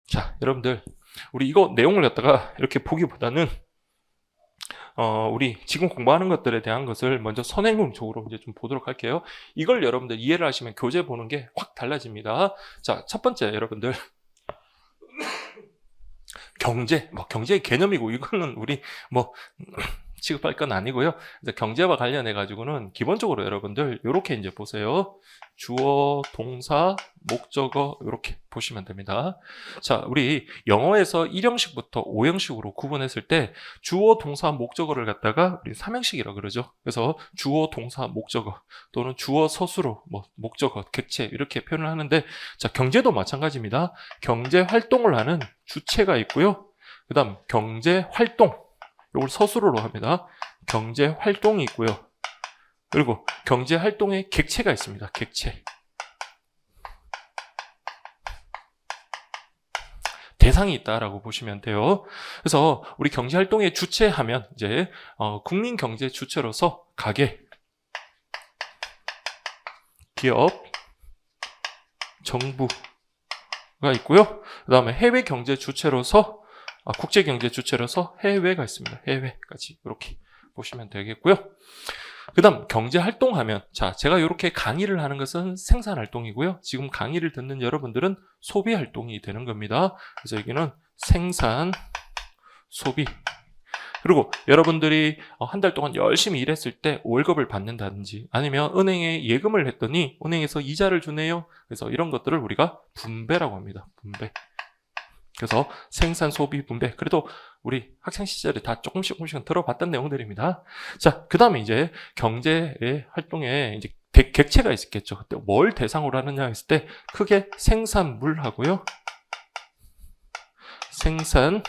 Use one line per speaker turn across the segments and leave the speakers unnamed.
자, 여러분들, 우리 이거 내용을 갖다가 이렇게 보기보다는 우리 지금 공부하는 것들에 대한 것을 먼저 선행공적으로 이제 좀 보도록 할게요. 이걸 여러분들 이해를 하시면 교재 보는 게 확 달라집니다. 자, 첫 번째 여러분들 경제의 개념이고 이거는 우리 뭐 취급할 건 아니고요. 이제 경제와 관련해 가지고는 기본적으로 여러분들 이렇게 이제 보세요. 주어, 동사, 목적어 이렇게 보시면 됩니다. 자, 우리 영어에서 1형식부터 5형식으로 구분했을 때 주어, 동사, 목적어를 갖다가 우리 3형식이라고 그러죠. 그래서 주어, 동사, 목적어 또는 주어, 서술어, 뭐 목적어, 객체 이렇게 표현을 하는데 자, 경제도 마찬가지입니다. 경제 활동을 하는 주체가 있고요. 그다음 경제 활동 이걸 서술어로 합니다. 경제 활동이 있고요. 그리고 경제 활동의 객체가 있습니다. 객체. 대상이 있다라고 보시면 돼요. 그래서 우리 경제 활동의 주체 하면 이제 국민 경제 주체로서 가계, 기업, 정부가 있고요. 그다음에 해외 경제 주체로서 국제 경제 주체로서 해외가 있습니다. 해외까지 이렇게 보시면 되겠고요. 그 다음 경제 활동하면 자, 제가 이렇게 강의를 하는 것은 생산 활동이고요. 지금 강의를 듣는 여러분들은 소비 활동이 되는 겁니다. 그래서 여기는 생산, 소비. 그리고 여러분들이 한 달 동안 열심히 일했을 때 월급을 받는다든지 아니면 은행에 예금을 했더니 은행에서 이자를 주네요. 그래서 이런 것들을 우리가 분배라고 합니다. 분배. 그래서 생산, 소비, 분배. 그래도 우리 학창 시절에 다 조금씩은 들어봤던 내용들입니다. 자, 그 다음에 이제 경제의 활동에 이제 객체가 있겠죠. 그때 뭘 대상으로 하느냐 했을 때 크게 생산물하고요. 생산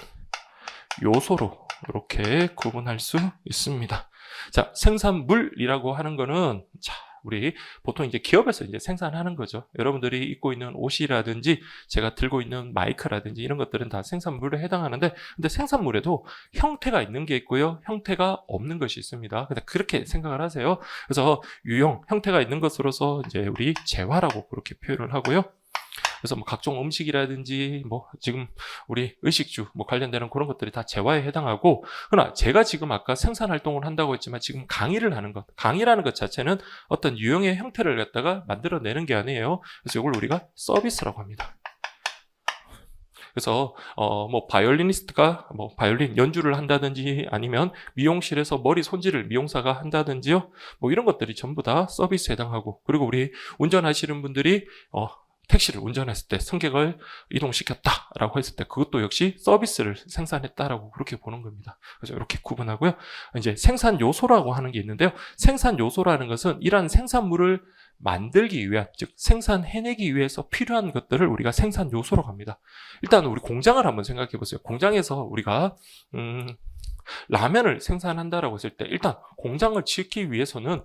요소로 이렇게 구분할 수 있습니다. 자, 생산물이라고 하는 거는 자, 우리 보통 이제 기업에서 이제 생산하는 거죠. 여러분들이 입고 있는 옷이라든지 제가 들고 있는 마이크라든지 이런 것들은 다 생산물에 해당하는데 근데 생산물에도 형태가 있는 게 있고요. 형태가 없는 것이 있습니다. 근데 그렇게 생각을 하세요. 그래서 유형, 형태가 있는 것으로서 이제 우리 재화라고 그렇게 표현을 하고요. 그래서 뭐 각종 음식이라든지 뭐 지금 우리 의식주 뭐 관련되는 그런 것들이 다 재화에 해당하고 그러나 제가 지금 아까 생산 활동을 한다고 했지만 지금 강의를 하는 것 강의라는 것 자체는 어떤 유형의 형태를 갖다가 만들어내는 게 아니에요. 그래서 이걸 우리가 서비스라고 합니다. 그래서 뭐 바이올리니스트가 뭐 바이올린 연주를 한다든지 아니면 미용실에서 머리 손질을 미용사가 한다든지요. 뭐 이런 것들이 전부 다 서비스에 해당하고 그리고 우리 운전하시는 분들이 택시를 운전했을 때 승객을 이동시켰다라고 했을 때 그것도 역시 서비스를 생산했다라고 그렇게 보는 겁니다. 그래서 이렇게 구분하고요. 이제 생산 요소라고 하는 게 있는데요. 생산 요소라는 것은 이러한 생산물을 만들기 위한, 즉 생산해내기 위해서 필요한 것들을 우리가 생산 요소라고 합니다. 일단 우리 공장을 한번 생각해 보세요. 공장에서 우리가 라면을 생산한다라고 했을 때 일단 공장을 짓기 위해서는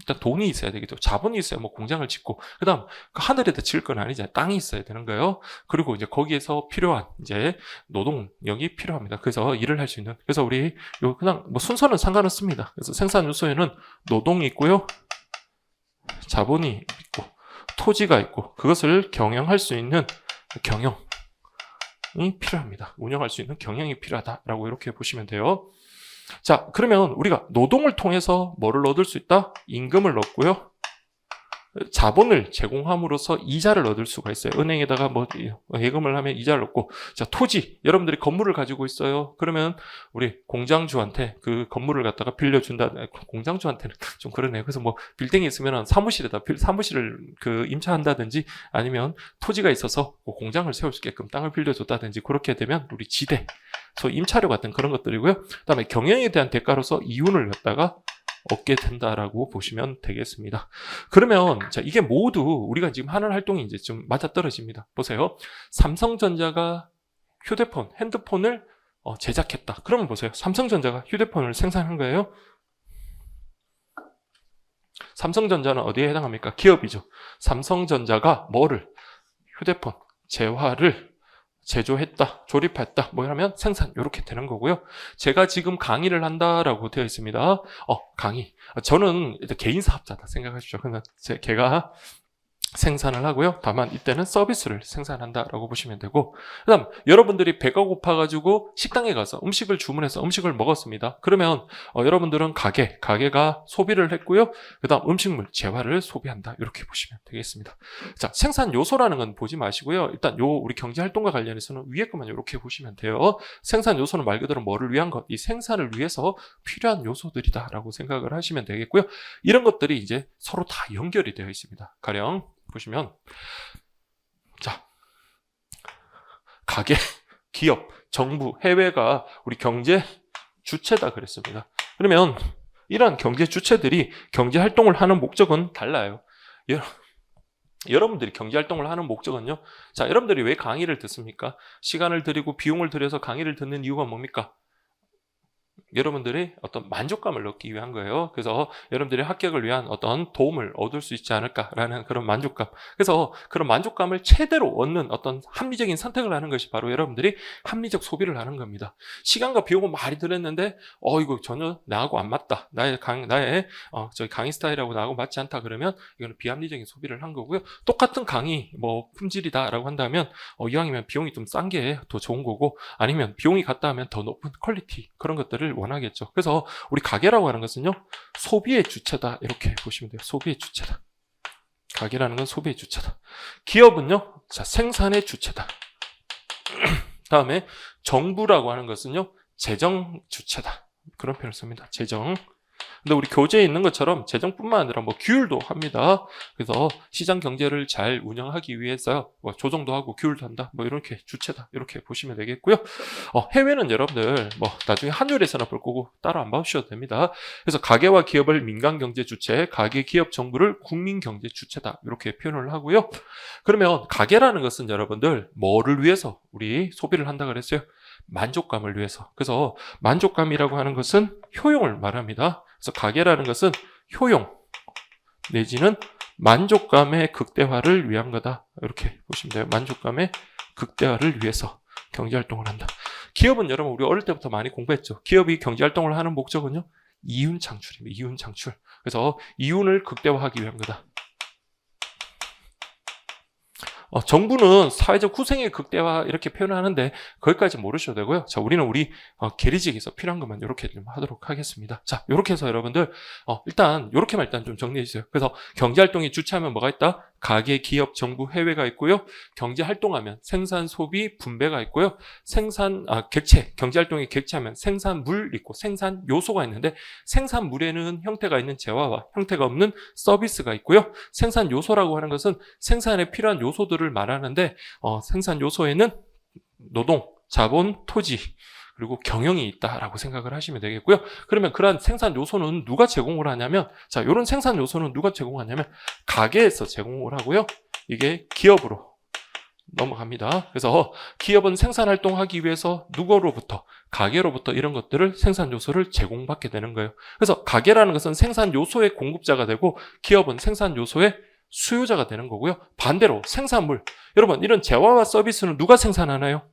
일단 돈이 있어야 되겠죠. 자본이 있어야 뭐 공장을 짓고, 그 다음, 하늘에다 지을 건 아니잖아요. 땅이 있어야 되는 거예요. 그리고 이제 거기에서 필요한, 이제, 노동력이 필요합니다. 그래서 일을 할 수 있는. 그래서 우리, 그냥, 뭐 순서는 상관없습니다. 그래서 생산 요소에는 노동이 있고요. 자본이 있고, 토지가 있고, 그것을 경영할 수 있는 경영이 필요합니다. 운영할 수 있는 경영이 필요하다라고 이렇게 보시면 돼요. 자, 그러면 우리가 노동을 통해서 뭐를 얻을 수 있다? 임금을 얻고요. 자본을 제공함으로써 이자를 얻을 수가 있어요. 은행에다가 뭐 예금을 하면 이자를 얻고, 자, 토지. 여러분들이 건물을 가지고 있어요. 그러면 우리 공장주한테 그 건물을 갖다가 빌려준다. 공장주한테는 좀 그러네요. 그래서 뭐 빌딩이 있으면 사무실을 그 임차한다든지 아니면 토지가 있어서 공장을 세울 수 있게끔 땅을 빌려줬다든지 그렇게 되면 우리 지대, 소위 임차료 같은 그런 것들이고요. 그다음에 경영에 대한 대가로서 이윤을 갖다가 얻게 된다라고 보시면 되겠습니다. 그러면 자, 이게 모두 우리가 지금 하는 활동이 이제 좀 맞아떨어집니다. 보세요. 삼성전자가 핸드폰을 제작했다. 그러면 보세요. 삼성전자가 휴대폰을 생산한 거예요. 삼성전자는 어디에 해당합니까? 기업이죠. 삼성전자가 뭐를? 휴대폰, 재화를 제조했다, 조립했다, 뭐 이러면 생산, 이렇게 되는 거고요. 제가 지금 강의를 한다라고 되어 있습니다. 강의. 저는 개인 사업자다 생각하십시오. 그러면 제가 생산을 하고요. 다만 이때는 서비스를 생산한다라고 보시면 되고, 그다음 여러분들이 배가 고파가지고 식당에 가서 음식을 주문해서 음식을 먹었습니다. 그러면 여러분들은 가게가 소비를 했고요. 그다음 음식물, 재화를 소비한다, 이렇게 보시면 되겠습니다. 자, 생산 요소라는 건 보지 마시고요. 일단 우리 경제 활동과 관련해서는 위에 것만 이렇게 보시면 돼요. 생산 요소는 말 그대로 뭐를 위한 것, 이 생산을 위해서 필요한 요소들이다라고 생각을 하시면 되겠고요. 이런 것들이 이제 서로 다 연결이 되어 있습니다. 가령 보시면, 자, 가게, 기업, 정부, 해외가 우리 경제 주체다 그랬습니다. 그러면 이러한 경제 주체들이 경제 활동을 하는 목적은 달라요. 여러분들이 경제 활동을 하는 목적은요. 자, 여러분들이 왜 강의를 듣습니까? 시간을 들이고 비용을 들여서 강의를 듣는 이유가 뭡니까? 여러분들이 어떤 만족감을 얻기 위한 거예요. 그래서 여러분들이 합격을 위한 어떤 도움을 얻을 수 있지 않을까라는 그런 만족감. 그래서 그런 만족감을 최대로 얻는 어떤 합리적인 선택을 하는 것이 바로 여러분들이 합리적 소비를 하는 겁니다. 시간과 비용은 많이 들었는데 이거 전혀 나하고 안 맞다. 나의 강의 스타일하고 나하고 맞지 않다. 그러면 이거는 비합리적인 소비를 한 거고요. 똑같은 강의 품질이다라고 한다면 이왕이면 비용이 좀 싼 게 더 좋은 거고, 아니면 비용이 같다 하면 더 높은 퀄리티, 그런 것들을 원하겠죠. 그래서 우리 가게라고 하는 것은요, 소비의 주체다, 이렇게 보시면 돼요. 소비의 주체다. 가게라는 건 소비의 주체다. 기업은요, 자, 생산의 주체다. 다음에 정부라고 하는 것은요, 재정 주체다. 그런 표현을 씁니다. 재정. 근데 우리 교재에 있는 것처럼 재정뿐만 아니라 규율도 합니다. 그래서 시장 경제를 잘 운영하기 위해서 조정도 하고 규율도 한다. 이렇게 주체다. 이렇게 보시면 되겠고요. 해외는 여러분들 나중에 한율에서나 볼 거고 따로 안 봐주셔도 됩니다. 그래서 가계와 기업을 민간 경제 주체, 가계, 기업, 정부를 국민 경제 주체다. 이렇게 표현을 하고요. 그러면 가계라는 것은 여러분들 뭐를 위해서 우리 소비를 한다 그랬어요? 만족감을 위해서. 그래서 만족감이라고 하는 것은 효용을 말합니다. 그래서 가계라는 것은 효용 내지는 만족감의 극대화를 위한 거다. 이렇게 보시면 돼요. 만족감의 극대화를 위해서 경제활동을 한다. 기업은 여러분 우리 어릴 때부터 많이 공부했죠. 기업이 경제활동을 하는 목적은요, 이윤 창출입니다. 이윤 창출. 그래서 이윤을 극대화하기 위한 거다. 정부는 사회적 후생의 극대화 이렇게 표현하는데 거기까지 모르셔도 되고요. 자, 우리는 우리 계리직에서 필요한 것만 이렇게 좀 하도록 하겠습니다. 자, 이렇게 해서 여러분들 일단 이렇게만 일단 좀 정리해 주세요. 그래서 경제활동이 주체하면 뭐가 있다? 가계, 기업, 정부, 해외가 있고요. 경제활동하면 생산, 소비, 분배가 있고요. 객체, 경제활동이 객체하면 생산물 있고 생산 요소가 있는데, 생산물에는 형태가 있는 재화와 형태가 없는 서비스가 있고요. 생산 요소라고 하는 것은 생산에 필요한 요소들을 말하는데, 생산 요소에는 노동, 자본, 토지, 그리고 경영이 있다라고 생각을 하시면 되겠고요. 그러면 그러한 생산 요소는 누가 제공을 하냐면, 자, 이런 생산 요소는 누가 제공하냐면 가게에서 제공을 하고요. 이게 기업으로 넘어갑니다. 그래서 기업은 생산 활동하기 위해서 누구로부터? 가게로부터 이런 것들을 생산 요소를 제공받게 되는 거예요. 그래서 가게라는 것은 생산 요소의 공급자가 되고, 기업은 생산 요소의 수요자가 되는 거고요. 반대로 생산물, 여러분 이런 재화와 서비스는 누가 생산하나요?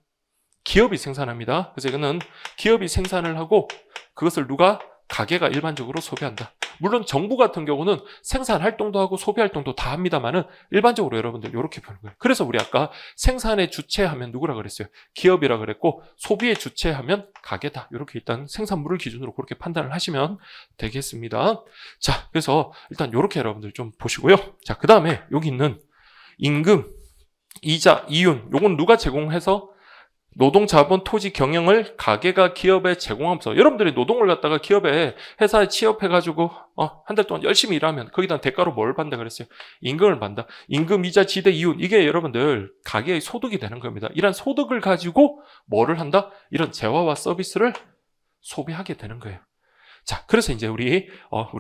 기업이 생산합니다. 그래서 이거는 기업이 생산을 하고 그것을 누가? 가게가 일반적으로 소비한다. 물론 정부 같은 경우는 생산 활동도 하고 소비 활동도 다 합니다만은 일반적으로 여러분들 이렇게 보는 거예요. 그래서 우리 아까 생산의 주체하면 누구라 그랬어요? 기업이라 그랬고, 소비의 주체하면 가게다. 이렇게 일단 생산물을 기준으로 그렇게 판단을 하시면 되겠습니다. 자, 그래서 일단 이렇게 여러분들 좀 보시고요. 자, 그 다음에 여기 있는 임금, 이자, 이윤, 요건 누가 제공해서? 노동, 자본, 토지, 경영을 가게가 기업에 제공하면서, 여러분들이 노동을 갖다가 기업에 회사에 취업해가지고 한 달 동안 열심히 일하면 거기다 대가로 뭘 받는다 그랬어요? 임금을 받는다. 임금, 이자, 지대, 이윤, 이게 여러분들 가게의 소득이 되는 겁니다. 이런 소득을 가지고 뭐를 한다? 이런 재화와 서비스를 소비하게 되는 거예요. 자, 그래서 이제 우리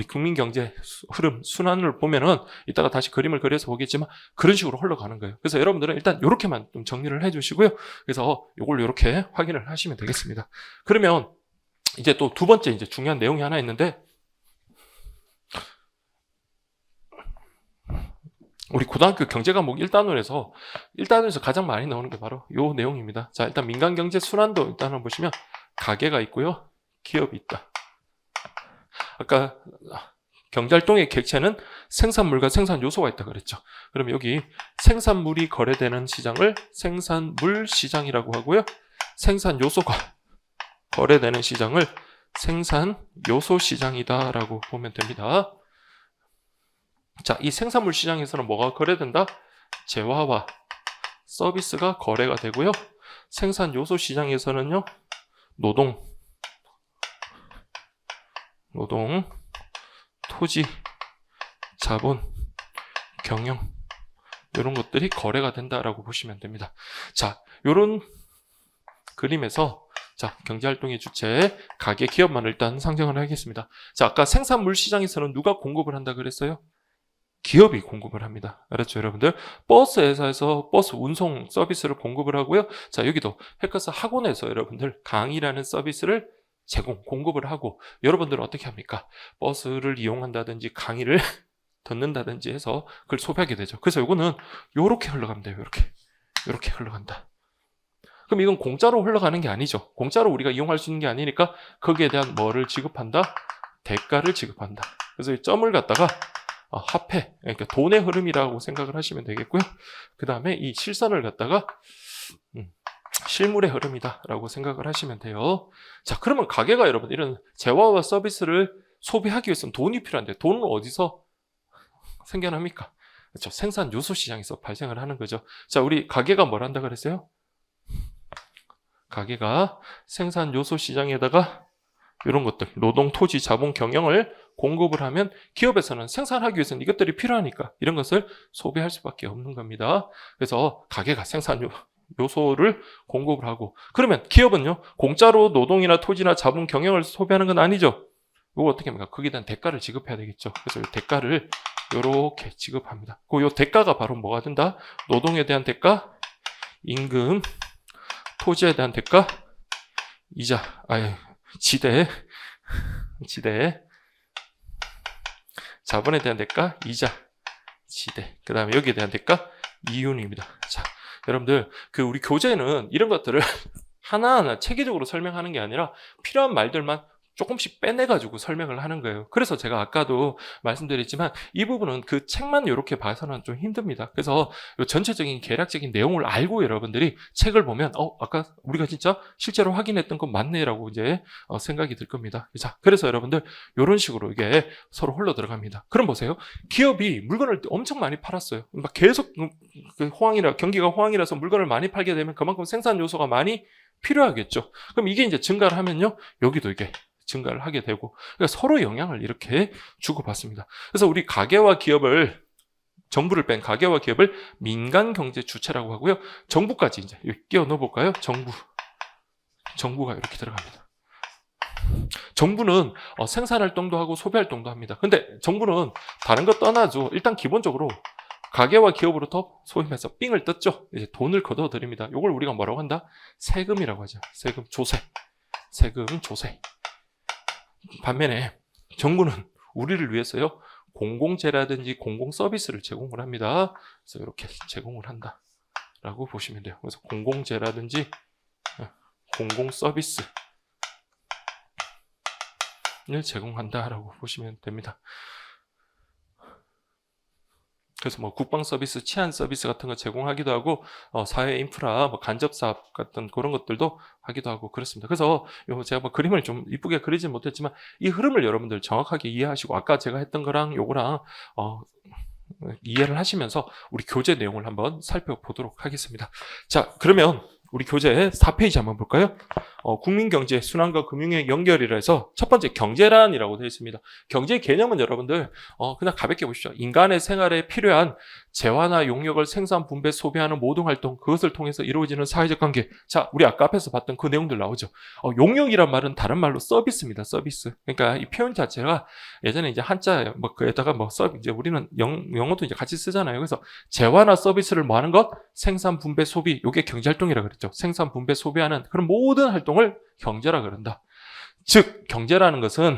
국민 경제 흐름 순환을 보면은 이따가 다시 그림을 그려서 보겠지만 그런 식으로 흘러가는 거예요. 그래서 여러분들은 일단 이렇게만 좀 정리를 해주시고요. 그래서 이걸 이렇게 확인을 하시면 되겠습니다. 그러면 이제 또 두 번째 이제 중요한 내용이 하나 있는데, 우리 고등학교 경제 과목 1단원에서 가장 많이 나오는 게 바로 이 내용입니다. 자, 일단 민간 경제 순환도 일단 한번 보시면 가게가 있고요, 기업이 있다. 아까 경제활동의 객체는 생산물과 생산 요소가 있다 그랬죠. 그럼 여기 생산물이 거래되는 시장을 생산물 시장이라고 하고요. 생산 요소가 거래되는 시장을 생산 요소 시장이다라고 보면 됩니다. 자, 이 생산물 시장에서는 뭐가 거래된다? 재화와 서비스가 거래가 되고요. 생산 요소 시장에서는요. 노동, 토지, 자본, 경영 이런 것들이 거래가 된다라고 보시면 됩니다. 자, 이런 그림에서 자, 경제활동의 주체, 가계, 기업만 일단 상정을 하겠습니다. 자, 아까 생산물 시장에서는 누가 공급을 한다 그랬어요? 기업이 공급을 합니다. 알았죠, 여러분들? 버스 회사에서 버스 운송 서비스를 공급을 하고요. 자, 여기도 해커스 학원에서 여러분들 강의라는 서비스를 공급을 하고, 여러분들은 어떻게 합니까? 버스를 이용한다든지 강의를 듣는다든지 해서 그걸 소비하게 되죠. 그래서 이거는 요렇게 흘러가면 돼요. 요렇게 흘러간다. 그럼 이건 공짜로 흘러가는 게 아니죠. 공짜로 우리가 이용할 수 있는 게 아니니까 거기에 대한 뭐를 지급한다? 대가를 지급한다. 그래서 이 점을 갖다가 화폐, 그러니까 돈의 흐름이라고 생각을 하시면 되겠고요. 그 다음에 이 실선을 갖다가 실물의 흐름이다라고 생각을 하시면 돼요. 자, 그러면 가게가 여러분 이런 재화와 서비스를 소비하기 위해서는 돈이 필요한데 돈은 어디서 생겨납니까? 그렇죠. 생산 요소 시장에서 발생을 하는 거죠. 자, 우리 가게가 뭘 한다 그랬어요? 가게가 생산 요소 시장에다가 이런 것들, 노동, 토지, 자본, 경영을 공급을 하면 기업에서는 생산하기 위해서는 이것들이 필요하니까 이런 것을 소비할 수밖에 없는 겁니다. 그래서 가게가 생산 요소를 공급을 하고, 그러면 기업은요, 공짜로 노동이나 토지나 자본, 경영을 소비하는 건 아니죠. 이거 어떻게 합니까? 거기에 대한 대가를 지급해야 되겠죠. 그래서 이 대가를 이렇게 지급합니다. 그 대가가 바로 뭐가 된다? 노동에 대한 대가, 임금, 토지에 대한 대가, 이자, 지대, 자본에 대한 대가, 이자, 지대. 그 다음에 여기에 대한 대가, 이윤입니다. 자, 여러분들, 우리 교재는 이런 것들을 하나하나 체계적으로 설명하는 게 아니라 필요한 말들만 조금씩 빼내가지고 설명을 하는 거예요. 그래서 제가 아까도 말씀드렸지만 이 부분은 그 책만 이렇게 봐서는 좀 힘듭니다. 그래서 이 전체적인 계략적인 내용을 알고 여러분들이 책을 보면 아까 우리가 진짜 실제로 확인했던 건 맞네라고 이제 생각이 들 겁니다. 자, 그래서 여러분들 이런 식으로 이게 서로 흘러 들어갑니다. 그럼 보세요. 기업이 물건을 엄청 많이 팔았어요. 막 계속 경기가 호황이라서 물건을 많이 팔게 되면 그만큼 생산 요소가 많이 필요하겠죠. 그럼 이게 이제 증가를 하면요. 여기도 이게 증가를 하게 되고, 그러니까 서로 영향을 이렇게 주고받습니다. 그래서 우리 정부를 뺀 가계와 기업을 민간 경제 주체라고 하고요. 정부까지 이제 끼워 넣어볼까요? 정부가 이렇게 들어갑니다. 정부는 생산활동도 하고 소비활동도 합니다. 근데 정부는 다른 거 떠나죠. 일단 기본적으로 가계와 기업으로부터 소위 말해서 삥을 떴죠. 이제 돈을 걷어들입니다. 이걸 우리가 뭐라고 한다? 세금이라고 하죠. 세금, 조세. 반면에 정부는 우리를 위해서요, 공공재라든지 공공 서비스를 제공을 합니다. 그래서 이렇게 제공을 한다라고 보시면 돼요. 그래서 공공재라든지 공공 서비스를 제공한다라고 보시면 됩니다. 그래서 뭐 국방 서비스, 치안 서비스 같은 거 제공하기도 하고, 사회 인프라, 뭐 간접 사업 같은 그런 것들도 하기도 하고 그렇습니다. 그래서 제가 뭐 그림을 좀 이쁘게 그리진 못했지만 이 흐름을 여러분들 정확하게 이해하시고 아까 제가 했던 거랑 요거랑 이해를 하시면서 우리 교재 내용을 한번 살펴보도록 하겠습니다. 자, 그러면 우리 교재 4페이지 한번 볼까요? 국민경제, 순환과 금융의 연결이라 해서 첫 번째 경제란이라고 되어 있습니다. 경제의 개념은 여러분들 그냥 가볍게 보시죠. 인간의 생활에 필요한 재화나 용역을 생산, 분배, 소비하는 모든 활동, 그것을 통해서 이루어지는 사회적 관계. 자, 우리 아까 앞에서 봤던 그 내용들 나오죠. 용역이란 말은 다른 말로 서비스입니다. 서비스. 그러니까 이 표현 자체가 예전에 이제 한자 그에다가 이제 우리는 영어도 이제 같이 쓰잖아요. 그래서 재화나 서비스를 뭐 하는 것? 생산, 분배, 소비. 요게 경제활동이라 그랬죠. 생산, 분배, 소비하는 그런 모든 활동을 경제라 그런다. 즉, 경제라는 것은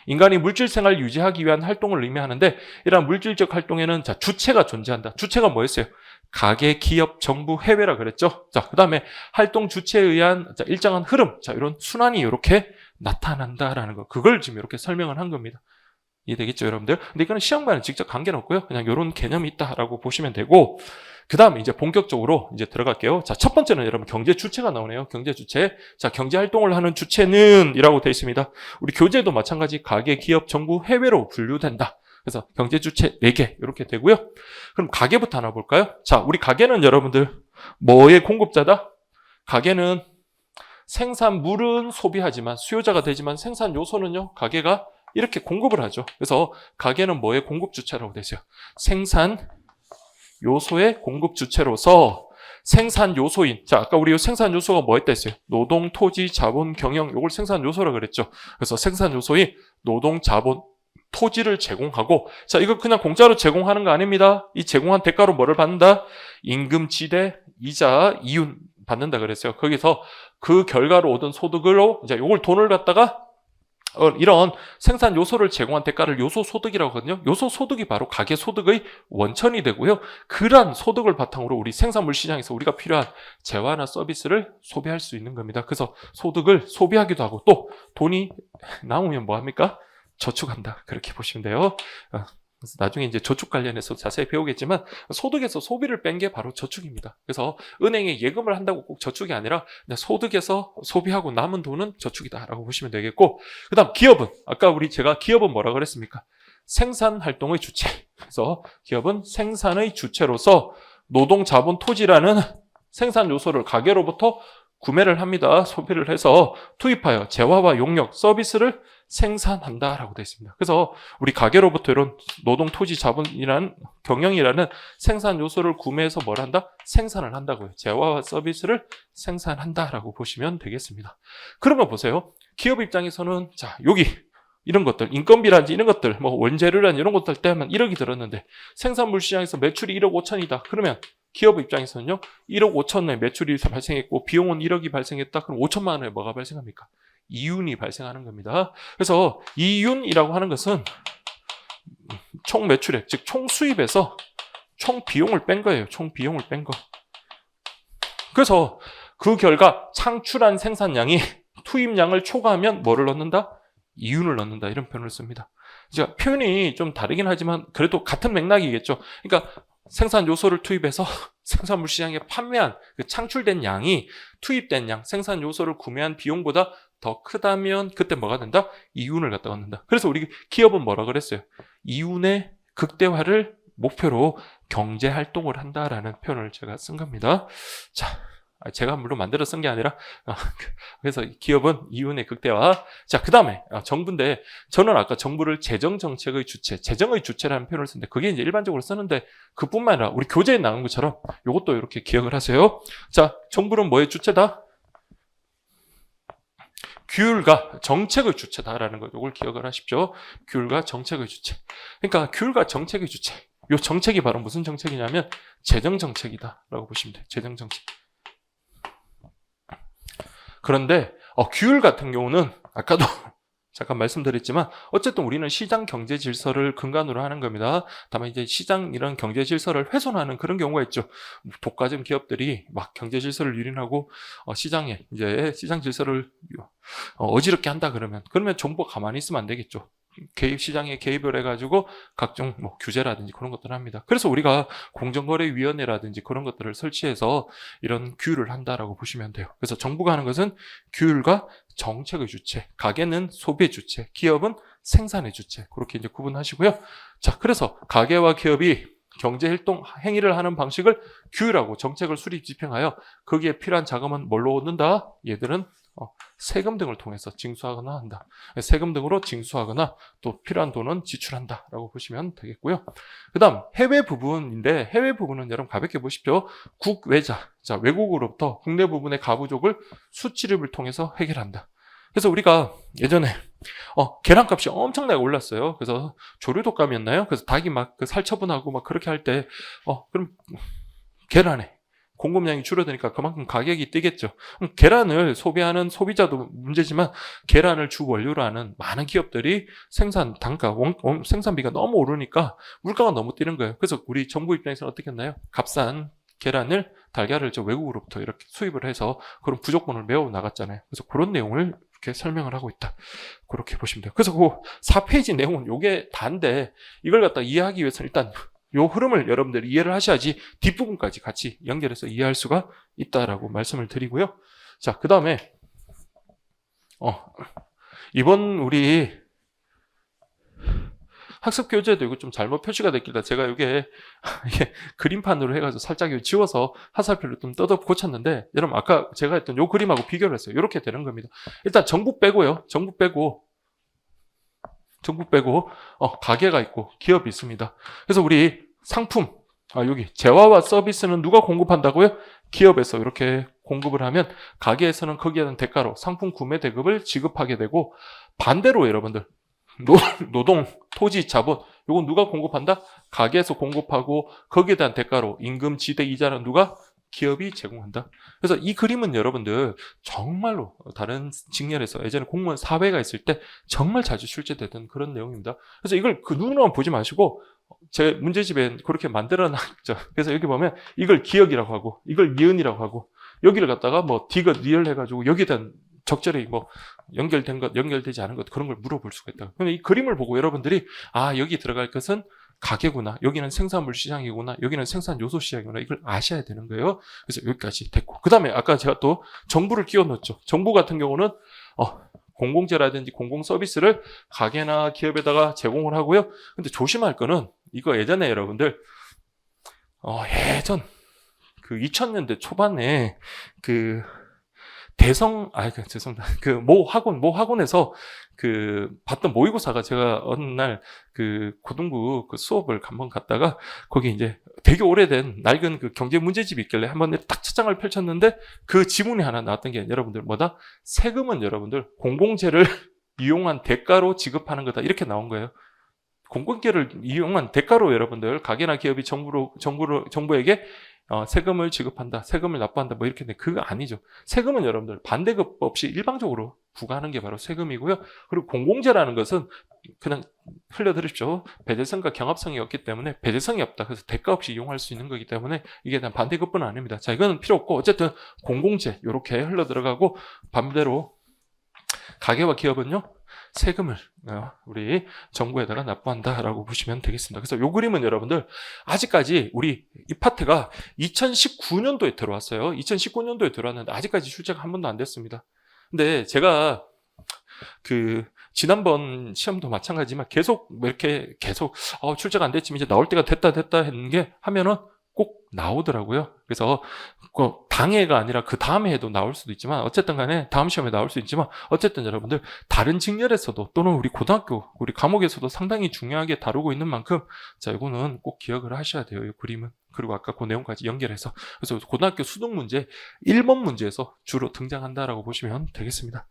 인간이 물질 생활을 유지하기 위한 활동을 의미하는데, 이러한 물질적 활동에는 주체가 존재한다. 주체가 뭐였어요? 가계, 기업, 정부, 해외라 그랬죠. 자, 그 다음에 활동 주체에 의한 일정한 흐름, 이런 순환이 이렇게 나타난다라는 거. 그걸 지금 이렇게 설명을 한 겁니다. 이해되겠죠, 여러분들? 근데 이거는 시험과는 직접 관계는 없고요. 그냥 이런 개념이 있다라고 보시면 되고, 그 다음에 이제 본격적으로 이제 들어갈게요. 자, 첫 번째는 여러분 경제 주체가 나오네요. 경제 주체. 자, 경제 활동을 하는 주체는 이라고 되어 있습니다. 우리 교재도 마찬가지 가계, 기업, 정부, 해외로 분류된다. 그래서 경제 주체 4개 이렇게 되고요. 그럼 가계부터 하나 볼까요? 자, 우리 가계는 여러분들 뭐의 공급자다? 가계는 생산물은 소비하지만 수요자가 되지만 생산 요소는요. 가계가 이렇게 공급을 하죠. 그래서 가계는 뭐의 공급 주체라고 되죠? 생산 요소의 공급 주체로서 생산 요소인, 자, 아까 우리 생산 요소가 뭐 했다 했어요? 노동, 토지, 자본, 경영, 요걸 생산 요소라 그랬죠. 그래서 생산 요소인 노동, 자본, 토지를 제공하고, 자, 이거 그냥 공짜로 제공하는 거 아닙니다. 이 제공한 대가로 뭐를 받는다? 임금, 지대, 이자, 이윤 받는다 그랬어요. 거기서 그 결과로 얻은 소득으로 이제 요걸 돈을 갖다가 이런 생산 요소를 제공한 대가를 요소 소득이라고 하거든요. 요소 소득이 바로 가계 소득의 원천이 되고요. 그러한 소득을 바탕으로 우리 생산물 시장에서 우리가 필요한 재화나 서비스를 소비할 수 있는 겁니다. 그래서 소득을 소비하기도 하고 또 돈이 남으면 뭐 합니까? 저축한다. 그렇게 보시면 돼요. 그래서 나중에 이제 저축 관련해서 자세히 배우겠지만 소득에서 소비를 뺀 게 바로 저축입니다. 그래서 은행에 예금을 한다고 꼭 저축이 아니라 그냥 소득에서 소비하고 남은 돈은 저축이다라고 보시면 되겠고, 그다음 기업은 아까 제가 기업은 뭐라 그랬습니까? 생산 활동의 주체. 그래서 기업은 생산의 주체로서 노동, 자본, 토지라는 생산 요소를 가계로부터 구매를 합니다. 소비를 해서 투입하여 재화와 용역, 서비스를 생산한다라고 되어 있습니다. 그래서 우리 가계로부터 이런 노동, 토지, 자본이라는 경영이라는 생산 요소를 구매해서 뭘 한다? 생산을 한다고요. 재화와 서비스를 생산한다라고 보시면 되겠습니다. 그러면 보세요. 기업 입장에서는 자, 여기 이런 것들, 인건비라든지 이런 것들, 뭐 원재료라든지 이런 것들 때문에 1억이 들었는데 생산물 시장에서 매출이 1억 5천이다. 그러면 기업 입장에서는요, 1억 5천의 매출이 발생했고 비용은 1억이 발생했다. 그럼 5천만 원에 뭐가 발생합니까? 이윤이 발생하는 겁니다. 그래서 이윤이라고 하는 것은 총 매출액, 즉 총 수입에서 총 비용을 뺀 거예요. 총 비용을 뺀 거. 그래서 그 결과 창출한 생산량이 투입량을 초과하면 뭐를 넣는다? 이윤을 넣는다. 이런 표현을 씁니다. 이제 표현이 좀 다르긴 하지만 그래도 같은 맥락이겠죠. 그러니까 생산 요소를 투입해서 생산물 시장에 판매한 그 창출된 양이 투입된 양, 생산 요소를 구매한 비용보다 더 크다면 그때 뭐가 된다? 이윤을 갖다 얻는다. 그래서 우리 기업은 뭐라 그랬어요? 이윤의 극대화를 목표로 경제 활동을 한다라는 표현을 제가 쓴 겁니다. 자, 제가 물론 만들어 쓴 게 아니라 그래서 기업은 이윤의 극대화. 자, 그 다음에 정부인데 저는 아까 정부를 재정정책의 주체, 재정의 주체라는 표현을 쓰는데 그게 이제 일반적으로 쓰는데 그뿐만 아니라 우리 교재에 나온 것처럼 이것도 이렇게 기억을 하세요. 자, 정부는 뭐의 주체다? 규율과 정책의 주체다라는 거, 이걸 기억을 하십시오. 규율과 정책의 주체. 그러니까 규율과 정책의 주체. 이 정책이 바로 무슨 정책이냐면 재정정책이다라고 보시면 돼요. 재정정책. 그런데 규율 같은 경우는 아까도 잠깐 말씀드렸지만 어쨌든 우리는 시장 경제 질서를 근간으로 하는 겁니다. 다만 이제 시장 이런 경제 질서를 훼손하는 그런 경우가 있죠. 독과점 기업들이 막 경제 질서를 유린하고 시장에 이제 시장 질서를 어지럽게 한다 그러면 정부가 가만히 있으면 안 되겠죠. 시장에 개입을 해가지고 각종 뭐 규제라든지 그런 것들을 합니다. 그래서 우리가 공정거래위원회라든지 그런 것들을 설치해서 이런 규율을 한다라고 보시면 돼요. 그래서 정부가 하는 것은 규율과 정책의 주체, 가계는 소비의 주체, 기업은 생산의 주체, 그렇게 이제 구분하시고요. 자, 그래서 가계와 기업이 경제활동 행위를 하는 방식을 규율하고 정책을 수립 집행하여 거기에 필요한 자금은 뭘로 얻는다? 얘들은 세금 등을 통해서 징수하거나 한다. 세금 등으로 징수하거나 또 필요한 돈은 지출한다라고 보시면 되겠고요. 그 다음 해외 부분인데 해외 부분은 여러분 가볍게 보십시오. 국외자, 자, 외국으로부터 국내 부분의 가부족을 수출입을 통해서 해결한다. 그래서 우리가 예전에 계란값이 엄청나게 올랐어요. 그래서 조류독감이었나요? 그래서 닭이 막 그 살처분하고 막 그렇게 할 때 그럼 계란에 공급량이 줄어드니까 그만큼 가격이 뛰겠죠. 계란을 소비하는 소비자도 문제지만 계란을 주 원료로 하는 많은 기업들이 생산 단가, 생산비가 너무 오르니까 물가가 너무 뛰는 거예요. 그래서 우리 정부 입장에서는 어떻게 했나요? 값싼 계란을, 달걀을 외국으로부터 이렇게 수입을 해서 그런 부족분을 메워 나갔잖아요. 그래서 그런 내용을 이렇게 설명을 하고 있다. 그렇게 보시면 돼요. 그래서 그 4페이지 내용은 요게 다인데 이걸 갖다 이해하기 위해서는 일단 요 흐름을 여러분들이 이해를 하셔야지 뒷부분까지 같이 연결해서 이해할 수가 있다라고 말씀을 드리고요. 자, 그 다음에 이번 우리 학습 교재도 이거 좀 잘못 표시가 됐길래 제가 이게 그림판으로 해가지고 살짝 지워서 화살표를 좀 뜯어 고쳤는데, 여러분 아까 제가 했던 요 그림하고 비교를 했어요. 이렇게 되는 겁니다. 일단 정부 빼고요. 정부 빼고 가게가 있고 기업이 있습니다. 그래서 우리 상품, 여기 재화와 서비스는 누가 공급한다고요? 기업에서 이렇게 공급을 하면 가게에서는 거기에 대한 대가로 상품 구매 대금을 지급하게 되고, 반대로 여러분들 노동, 토지, 자본, 이건 누가 공급한다? 가게에서 공급하고 거기에 대한 대가로 임금, 지대, 이자는 누가? 기업이 제공한다. 그래서 이 그림은 여러분들 정말로 다른 직렬에서 예전에 공무원 사회가 있을 때 정말 자주 출제되던 그런 내용입니다. 그래서 이걸 그 눈으로만 보지 마시고 제 문제집에 그렇게 만들어놨죠. 그래서 여기 보면 이걸 기억이라고 하고 이걸 니은이라고 하고 여기를 갖다가 뭐 디귿, 리을 해가지고 여기에 대한 적절히 뭐 연결된 것, 연결되지 않은 것 그런 걸 물어볼 수가 있다. 근데 이 그림을 보고 여러분들이 여기 들어갈 것은 가게구나, 여기는 생산물 시장이구나, 여기는 생산 요소 시장이구나, 이걸 아셔야 되는 거예요. 그래서 여기까지 됐고, 그 다음에 아까 제가 또 정부를 끼워 넣었죠. 정부 같은 경우는 공공재라든지 공공 서비스를 가게나 기업에다가 제공을 하고요. 근데 조심할 거는 이거 예전에 여러분들 예전 그 2000년대 초반에 모 학원에서 봤던 모의고사가, 제가 어느 날 고등부 수업을 한번 갔다가 거기 이제 되게 오래된 낡은 경제 문제집이 있길래 한번 딱 책장을 펼쳤는데 그 지문이 하나 나왔던 게 여러분들 뭐다? 세금은 여러분들 공공재를 이용한 대가로 지급하는 거다, 이렇게 나온 거예요. 공공재를 이용한 대가로 여러분들 가게나 기업이 정부에게 세금을 지급한다, 세금을 납부한다, 뭐 이렇게. 그거 아니죠. 세금은 여러분들 반대급 없이 일방적으로 부과하는 게 바로 세금이고요. 그리고 공공재라는 것은 그냥 흘려드립시오. 배제성과 경합성이 없기 때문에 배제성이 없다. 그래서 대가 없이 이용할 수 있는 거기 때문에 이게 단 반대급분은 아닙니다. 자, 이거는 필요 없고 어쨌든 공공재 이렇게 흘러 들어가고, 반대로 가게와 기업은요 세금을 우리 정부에다가 납부한다라고 보시면 되겠습니다. 그래서 이 그림은 여러분들 아직까지 우리 이 파트가 2019년도에 들어왔어요. 2019년도에 들어왔는데 아직까지 출제가 한 번도 안 됐습니다. 근데 제가 지난번 시험도 마찬가지지만 계속 출제가 안 됐지만 이제 나올 때가 됐다 했는 게 하면은 꼭 나오더라고요. 그래서 당해가 아니라 그 다음 해에도 나올 수도 있지만, 어쨌든 간에 다음 시험에 나올 수 있지만, 어쨌든 여러분들 다른 직렬에서도 또는 우리 고등학교 우리 과목에서도 상당히 중요하게 다루고 있는 만큼, 자, 이거는 꼭 기억을 하셔야 돼요, 이 그림은. 그리고 아까 그 내용까지 연결해서. 그래서 고등학교 수능 문제 1번 문제에서 주로 등장한다라고 보시면 되겠습니다.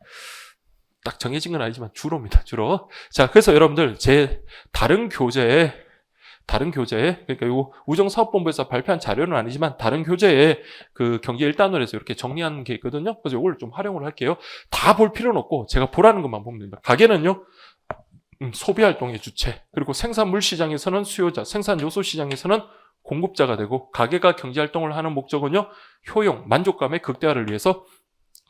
딱 정해진 건 아니지만 주로입니다, 주로. 자, 그래서 여러분들 제 다른 교재에, 그러니까 요 우정사업본부에서 발표한 자료는 아니지만 다른 교재에 경제 1단원에서 이렇게 정리한 게 있거든요. 그래서 이걸 좀 활용을 할게요. 다 볼 필요는 없고 제가 보라는 것만 보면 됩니다. 가게는요, 소비활동의 주체, 그리고 생산물 시장에서는 수요자, 생산 요소 시장에서는 공급자가 되고, 가게가 경제활동을 하는 목적은요, 효용, 만족감의 극대화를 위해서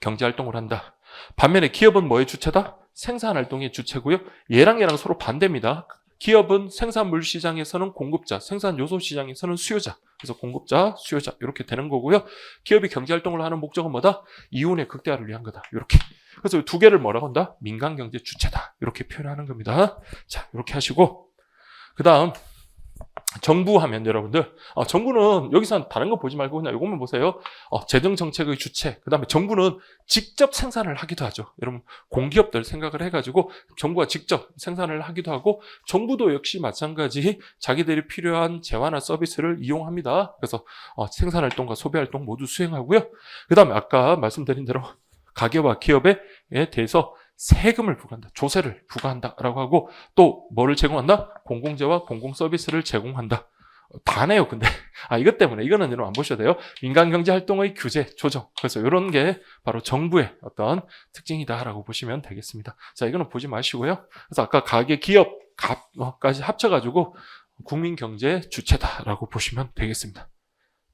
경제활동을 한다. 반면에 기업은 뭐의 주체다? 생산활동의 주체고요. 얘랑 서로 반대입니다. 기업은 생산물 시장에서는 공급자, 생산 요소 시장에서는 수요자. 그래서 공급자, 수요자 이렇게 되는 거고요. 기업이 경제활동을 하는 목적은 뭐다? 이윤의 극대화를 위한 거다. 이렇게. 그래서 두 개를 뭐라고 한다? 민간경제 주체다. 이렇게 표현하는 겁니다. 자, 이렇게 하시고, 그 다음 정부 하면 여러분들, 정부는 여기서 다른 거 보지 말고 그냥 이것만 보세요. 재정 정책의 주체. 그 다음에 정부는 직접 생산을 하기도 하죠. 여러분, 공기업들 생각을 해가지고 정부가 직접 생산을 하기도 하고, 정부도 역시 마찬가지 자기들이 필요한 재화나 서비스를 이용합니다. 그래서 생산활동과 소비활동 모두 수행하고요. 그 다음에 아까 말씀드린 대로 가게와 기업에 대해서 세금을 부과한다, 조세를 부과한다라고 하고, 또 뭐를 제공한다? 공공재와 공공서비스를 제공한다. 다네요, 근데. 이것 때문에 이거는 여러분 안 보셔도 돼요. 민간경제활동의 규제, 조정. 그래서 이런 게 바로 정부의 어떤 특징이다라고 보시면 되겠습니다. 자, 이거는 보지 마시고요. 그래서 아까 가게, 기업까지 합쳐가지고 국민경제 주체다라고 보시면 되겠습니다.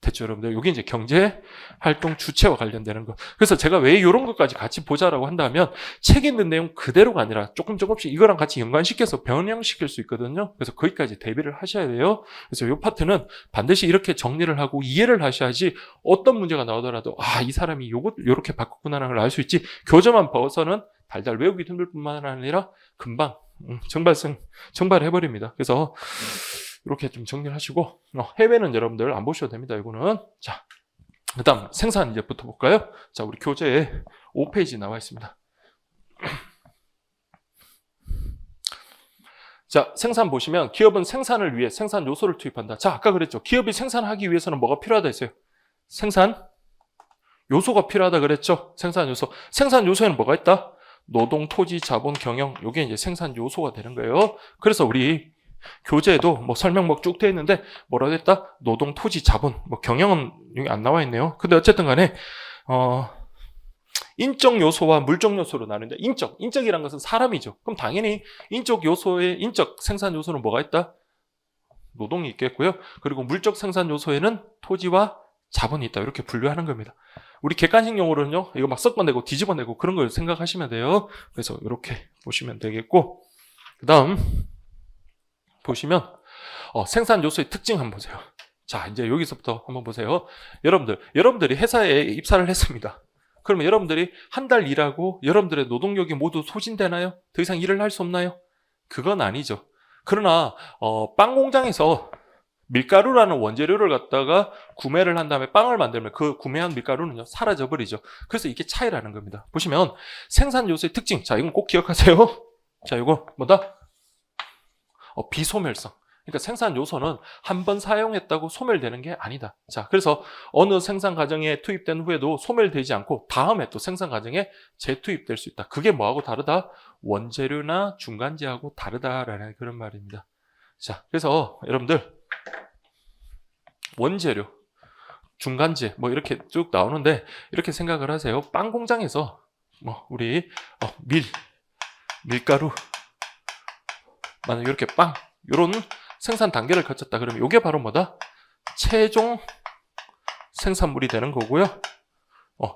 됐죠, 여러분들? 여기 이제 경제 활동 주체와 관련되는 거. 그래서 제가 왜 이런 것까지 같이 보자라고 한다면 책 있는 내용 그대로가 아니라 조금씩 이거랑 같이 연관시켜서 변형시킬 수 있거든요. 그래서 거기까지 대비를 하셔야 돼요. 그래서 이 파트는 반드시 이렇게 정리를 하고 이해를 하셔야지 어떤 문제가 나오더라도 이 사람이 요렇게 바꿨구나라는 걸 알 수 있지. 교재만 봐서는 달달 외우기 힘들 뿐만 아니라 금방 정발해버립니다. 그래서 이렇게 좀 정리를 하시고, 해외는 여러분들 안 보셔도 됩니다. 이거는. 자, 그 다음 생산 이제 붙어볼까요? 자, 우리 교재에 5페이지 나와 있습니다. 자, 생산 보시면 기업은 생산을 위해 생산 요소를 투입한다. 자, 아까 그랬죠. 기업이 생산하기 위해서는 뭐가 필요하다 했어요? 생산 요소가 필요하다 그랬죠. 생산 요소. 생산 요소에는 뭐가 있다? 노동, 토지, 자본, 경영. 요게 이제 생산 요소가 되는 거예요. 그래서 우리 교재에도 뭐 설명목 쭉 되어 있는데 뭐라고 했다? 노동, 토지, 자본, 뭐 경영은 여기 안 나와 있네요. 근데 어쨌든 간에 인적 요소와 물적 요소로 나누는데 인적이란 것은 사람이죠. 그럼 당연히 인적 요소의 인적 생산 요소는 뭐가 있다? 노동이 있겠고요. 그리고 물적 생산 요소에는 토지와 자본이 있다. 이렇게 분류하는 겁니다. 우리 객관식 용어로는요. 이거 막 섞어내고 뒤집어내고 그런 걸 생각하시면 돼요. 그래서 이렇게 보시면 되겠고, 그 다음 보시면 생산 요소의 특징 한번 보세요. 자, 이제 여기서부터 한번 보세요. 여러분들이 회사에 입사를 했습니다. 그러면 여러분들이 한 달 일하고 여러분들의 노동력이 모두 소진되나요? 더 이상 일을 할 수 없나요? 그건 아니죠. 그러나 빵 공장에서 밀가루라는 원재료를 갖다가 구매를 한 다음에 빵을 만들면 그 구매한 밀가루는요 사라져 버리죠. 그래서 이게 차이라는 겁니다. 보시면 생산 요소의 특징, 자 이건 꼭 기억하세요. 자 이거 뭐다? 비소멸성. 그러니까 생산 요소는 한 번 사용했다고 소멸되는 게 아니다. 자, 그래서 어느 생산 과정에 투입된 후에도 소멸되지 않고 다음에 또 생산 과정에 재투입될 수 있다. 그게 뭐하고 다르다? 원재료나 중간재하고 다르다라는 그런 말입니다. 자, 그래서 여러분들 원재료, 중간재 뭐 이렇게 쭉 나오는데 이렇게 생각을 하세요. 빵 공장에서 뭐 우리 밀가루 만약 이렇게 빵 요런 생산 단계를 거쳤다 그러면 이게 바로 뭐다? 최종 생산물이 되는 거고요.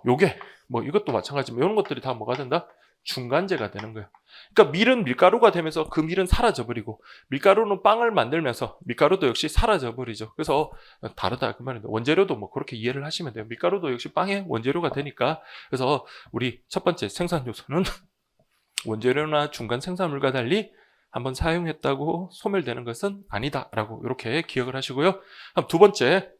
요게 뭐 이것도 마찬가지지만 이런 것들이 다 뭐가 된다? 중간재가 되는 거예요. 그러니까 밀은 밀가루가 되면서 그 밀은 사라져 버리고 밀가루는 빵을 만들면서 밀가루도 역시 사라져 버리죠. 그래서 다르다 그 말인데 원재료도 뭐 그렇게 이해를 하시면 돼요. 밀가루도 역시 빵의 원재료가 되니까. 그래서 우리 첫 번째 생산 요소는 원재료나 중간 생산물과 달리 한번 사용했다고 소멸되는 것은 아니다라고 이렇게 기억을 하시고요. 그럼 두 번째,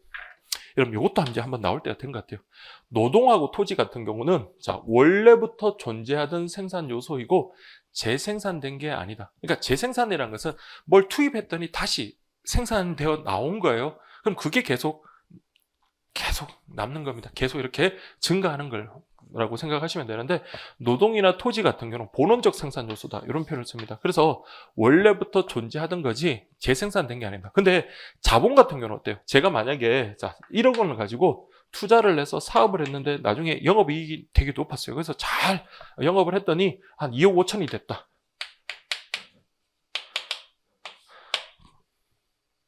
여러분 이것도 이제 한번 나올 때가 된 것 같아요. 노동하고 토지 같은 경우는 자 원래부터 존재하던 생산 요소이고 재생산된 게 아니다. 그러니까 재생산이라는 것은 뭘 투입했더니 다시 생산되어 나온 거예요. 그럼 그게 계속 남는 겁니다. 계속 이렇게 증가하는 거라고 생각하시면 되는데 노동이나 토지 같은 경우는 본원적 생산 요소다 이런 표현을 씁니다. 그래서 원래부터 존재하던 거지 재생산된 게 아닙니다. 근데 자본 같은 경우는 어때요? 제가 만약에 자 1억 원을 가지고 투자를 해서 사업을 했는데 나중에 영업이익이 되게 높았어요. 그래서 잘 영업을 했더니 한 2억 5천이 됐다.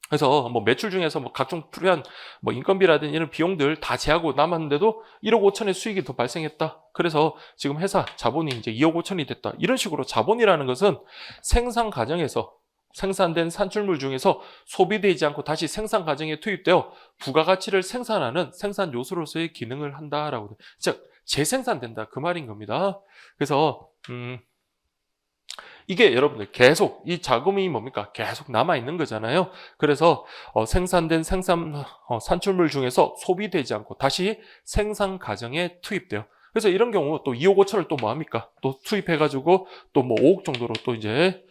그래서 뭐 매출 중에서 뭐 각종 필요한 뭐 인건비라든지 이런 비용들 다 제하고 남았는데도 1억 5천의 수익이 더 발생했다. 그래서 지금 회사 자본이 이제 2억 5천이 됐다. 이런 식으로 자본이라는 것은 생산 과정에서 생산된 산출물 중에서 소비되지 않고 다시 생산 과정에 투입되어 부가가치를 생산하는 생산 요소로서의 기능을 한다라고. 즉 재생산된다 그 말인 겁니다. 그래서 이게 여러분들 계속 이 자금이 뭡니까? 계속 남아있는 거잖아요. 그래서 생산된 산출물 중에서 소비되지 않고 다시 생산 과정에 투입돼요. 그래서 이런 경우 또 2억 5천을 또 뭐합니까? 또 투입해가지고 또 뭐 5억 정도로 또 이제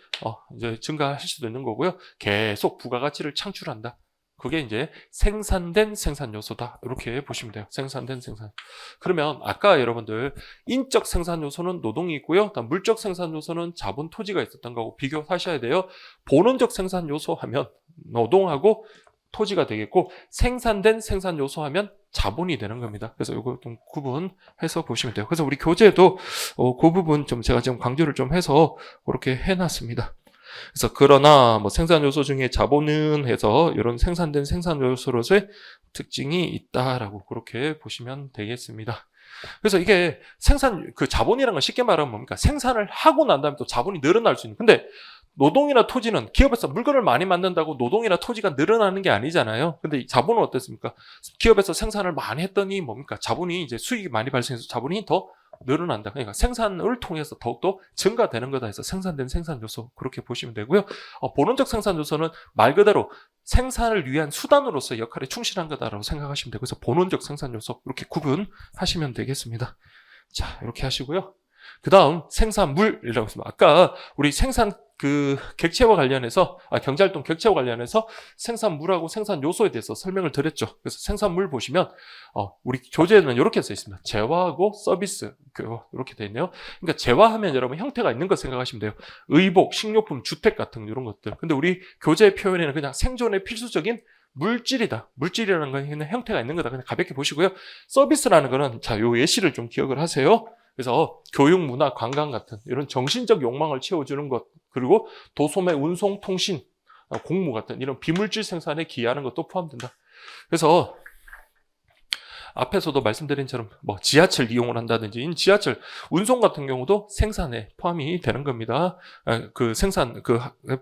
증가하실 수도 있는 거고요. 계속 부가가치를 창출한다. 그게 이제 생산된 생산 요소다. 이렇게 보시면 돼요. 생산된 생산. 그러면 아까 여러분들 인적 생산 요소는 노동이 있고요. 물적 생산 요소는 자본 토지가 있었던 거하고 비교하셔야 돼요. 본원적 생산 요소 하면 노동하고 토지가 되겠고 생산된 생산 요소 하면 자본이 되는 겁니다. 그래서 이거 좀 구분해서 보시면 돼요. 그래서 우리 교재에도 그 부분 좀 제가 지금 강조를 좀 해서 그렇게 해놨습니다. 그래서 그러나 뭐 생산 요소 중에 자본은 해서 이런 생산된 생산 요소로서의 특징이 있다라고 그렇게 보시면 되겠습니다. 그래서 이게 그 자본이라는 건 쉽게 말하면 뭡니까? 생산을 하고 난 다음에 또 자본이 늘어날 수 있는. 근데 노동이나 토지는 기업에서 물건을 많이 만든다고 노동이나 토지가 늘어나는 게 아니잖아요. 근데 이 자본은 어떻습니까? 기업에서 생산을 많이 했더니 뭡니까? 자본이 이제 수익이 많이 발생해서 자본이 더 늘어난다. 그러니까 생산을 통해서 더욱더 증가되는 거다 해서 생산된 생산 요소 그렇게 보시면 되고요. 본원적 생산 요소는 말 그대로 생산을 위한 수단으로서 역할에 충실한 거다라고 생각하시면 되고, 그래서 본원적 생산 요소 이렇게 구분하시면 되겠습니다. 자, 이렇게 하시고요. 그 다음 생산물이라고 했습니다. 아까 우리 생산 객체와 관련해서 경제활동 객체와 관련해서 생산물하고 생산 요소에 대해서 설명을 드렸죠. 그래서 생산물 보시면 우리 교재에는 이렇게 써 있습니다. 재화하고 서비스 이렇게 되어 있네요. 그러니까 재화하면 여러분 형태가 있는 거 생각하시면 돼요. 의복, 식료품, 주택 같은 이런 것들. 근데 우리 교재 표현에는 그냥 생존에 필수적인 물질이다. 물질이라는 건 그냥 형태가 있는 거다. 그냥 가볍게 보시고요. 서비스라는 거는 요 예시를 좀 기억을 하세요. 그래서 교육, 문화, 관광 같은 이런 정신적 욕망을 채워주는 것, 그리고 도소매, 운송, 통신, 공무 같은 이런 비물질 생산에 기여하는 것도 포함된다. 그래서 앞에서도 말씀드린 처럼 지하철 이용을 한다든지 지하철 운송 같은 경우도 생산에 포함이 되는 겁니다. 생산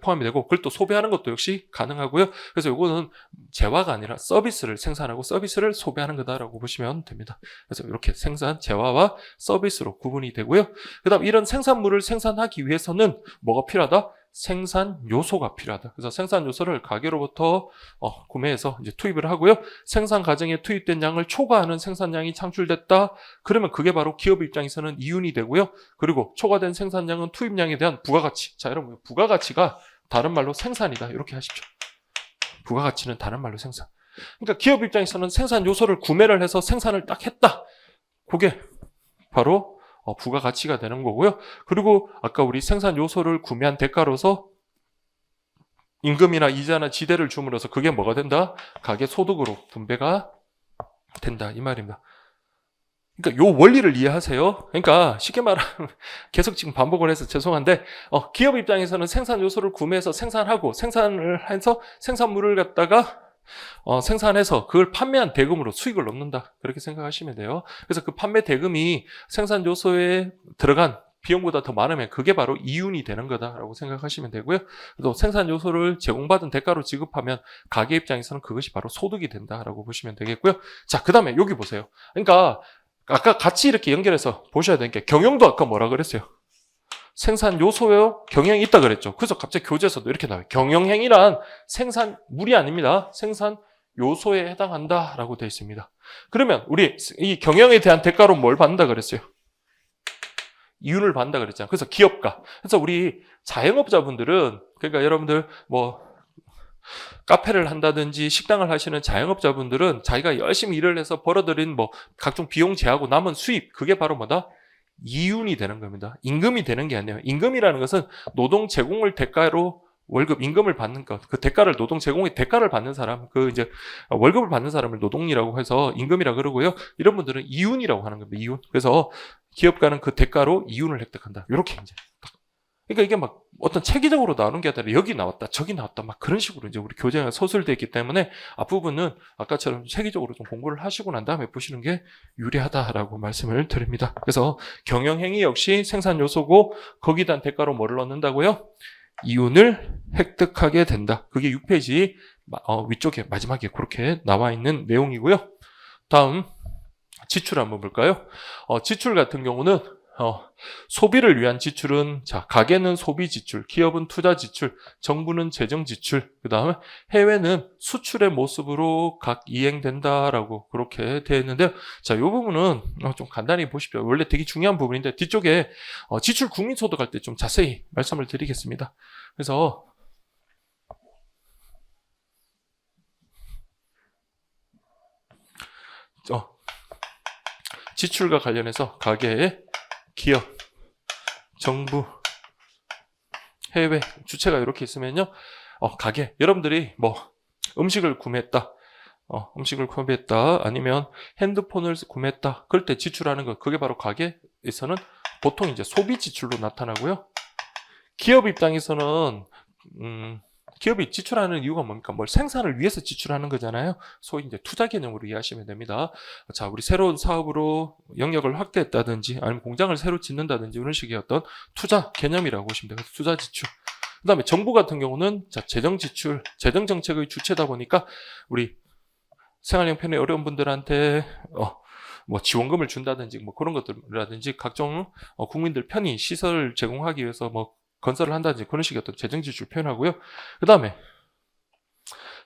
포함이 되고 그걸 또 소비하는 것도 역시 가능하고요. 그래서 이거는 재화가 아니라 서비스를 생산하고 서비스를 소비하는 거다라고 보시면 됩니다. 그래서 이렇게 재화와 서비스로 구분이 되고요. 그다음 이런 생산물을 생산하기 위해서는 뭐가 필요하다? 생산 요소가 필요하다. 그래서 생산 요소를 가게로부터 구매해서 이제 투입을 하고요. 생산 과정에 투입된 양을 초과하는 생산량이 창출됐다. 그러면 그게 바로 기업 입장에서는 이윤이 되고요. 그리고 초과된 생산량은 투입량에 대한 부가가치. 자, 여러분, 부가가치가 다른 말로 생산이다. 이렇게 하십시오. 부가가치는 다른 말로 생산. 그러니까 기업 입장에서는 생산 요소를 구매를 해서 생산을 딱 했다. 그게 바로 부가가치가 되는 거고요. 그리고 아까 우리 생산 요소를 구매한 대가로서 임금이나 이자나 지대를 줌으로써 그게 뭐가 된다? 가계 소득으로 분배가 된다. 이 말입니다. 그러니까 요 원리를 이해하세요. 그러니까 쉽게 말하면 계속 지금 반복을 해서 죄송한데 기업 입장에서는 생산 요소를 구매해서 생산하고 생산을 해서 생산물을 갖다가 생산해서 그걸 판매한 대금으로 수익을 얻는다. 그렇게 생각하시면 돼요. 그래서 그 판매 대금이 생산 요소에 들어간 비용보다 더 많으면 그게 바로 이윤이 되는 거다라고 생각하시면 되고요. 또 생산 요소를 제공받은 대가로 지급하면 가게 입장에서는 그것이 바로 소득이 된다라고 보시면 되겠고요. 자, 그 다음에 여기 보세요. 그러니까 아까 같이 이렇게 연결해서 보셔야 되는 게 경영도 아까 뭐라 그랬어요? 생산 요소요, 경영이 있다 그랬죠. 그래서 갑자기 교재에서도 이렇게 나와요. 경영행위란 생산물이 아닙니다. 생산 요소에 해당한다라고 되어 있습니다. 그러면 우리 이 경영에 대한 대가로 뭘 받는다 그랬어요? 이윤을 받는다 그랬잖아요. 그래서 기업가. 그래서 우리 자영업자분들은, 그러니까 여러분들 카페를 한다든지 식당을 하시는 자영업자분들은 자기가 열심히 일을 해서 벌어들인 각종 비용 제하고 남은 수입, 그게 바로 뭐다? 이윤이 되는 겁니다. 임금이 되는 게 아니에요. 임금이라는 것은 노동 제공을 대가로 월급, 임금을 받는 것, 그 대가를, 노동 제공의 대가를 받는 사람, 이제 월급을 받는 사람을 노동이라고 해서 임금이라 그러고요. 이런 분들은 이윤이라고 하는 겁니다. 이윤. 그래서 기업가는 그 대가로 이윤을 획득한다. 이렇게 이제. 그러니까 이게 어떤 체계적으로 나오는 게 아니라 여기 나왔다, 저기 나왔다, 그런 식으로 이제 우리 교재가 서술되어 있기 때문에 앞부분은 아까처럼 체계적으로 좀 공부를 하시고 난 다음에 보시는 게 유리하다라고 말씀을 드립니다. 그래서 경영행위 역시 생산 요소고 거기에 대한 대가로 뭐를 얻는다고요? 이윤을 획득하게 된다. 그게 6페이지 위쪽에 마지막에 그렇게 나와 있는 내용이고요. 다음 지출 한번 볼까요? 지출 같은 경우는 소비를 위한 지출은, 자, 가계는 소비 지출, 기업은 투자 지출, 정부는 재정 지출, 그 다음에 해외는 수출의 모습으로 각 이행된다라고 그렇게 되어 있는데요. 자, 이 부분은 좀 간단히 보십시오. 원래 되게 중요한 부분인데 뒤쪽에 지출 국민소득 할 때 좀 자세히 말씀을 드리겠습니다. 그래서 지출과 관련해서 가계의 기업, 정부, 해외, 주체가 이렇게 있으면요. 가게, 여러분들이 음식을 구매했다. 음식을 구매했다. 아니면 핸드폰을 구매했다. 그럴 때 지출하는 것, 그게 바로 가게에서는 보통 이제 소비 지출로 나타나고요. 기업 입장에서는, 기업이 지출하는 이유가 뭡니까? 뭘 생산을 위해서 지출하는 거잖아요. 소위 이제 투자 개념으로 이해하시면 됩니다. 자, 우리 새로운 사업으로 영역을 확대했다든지 아니면 공장을 새로 짓는다든지 이런 식의 어떤 투자 개념이라고 보시면 돼요. 투자 지출. 그 다음에 정부 같은 경우는 자, 재정 지출, 재정 정책의 주체다 보니까 우리 생활 형편이 어려운 분들한테 뭐 지원금을 준다든지 뭐 그런 것들이라든지 각종 국민들 편의 시설을 제공하기 위해서 뭐 건설을 한다든지 그런 식의 어떤 재정 지출 표현하고요. 그 다음에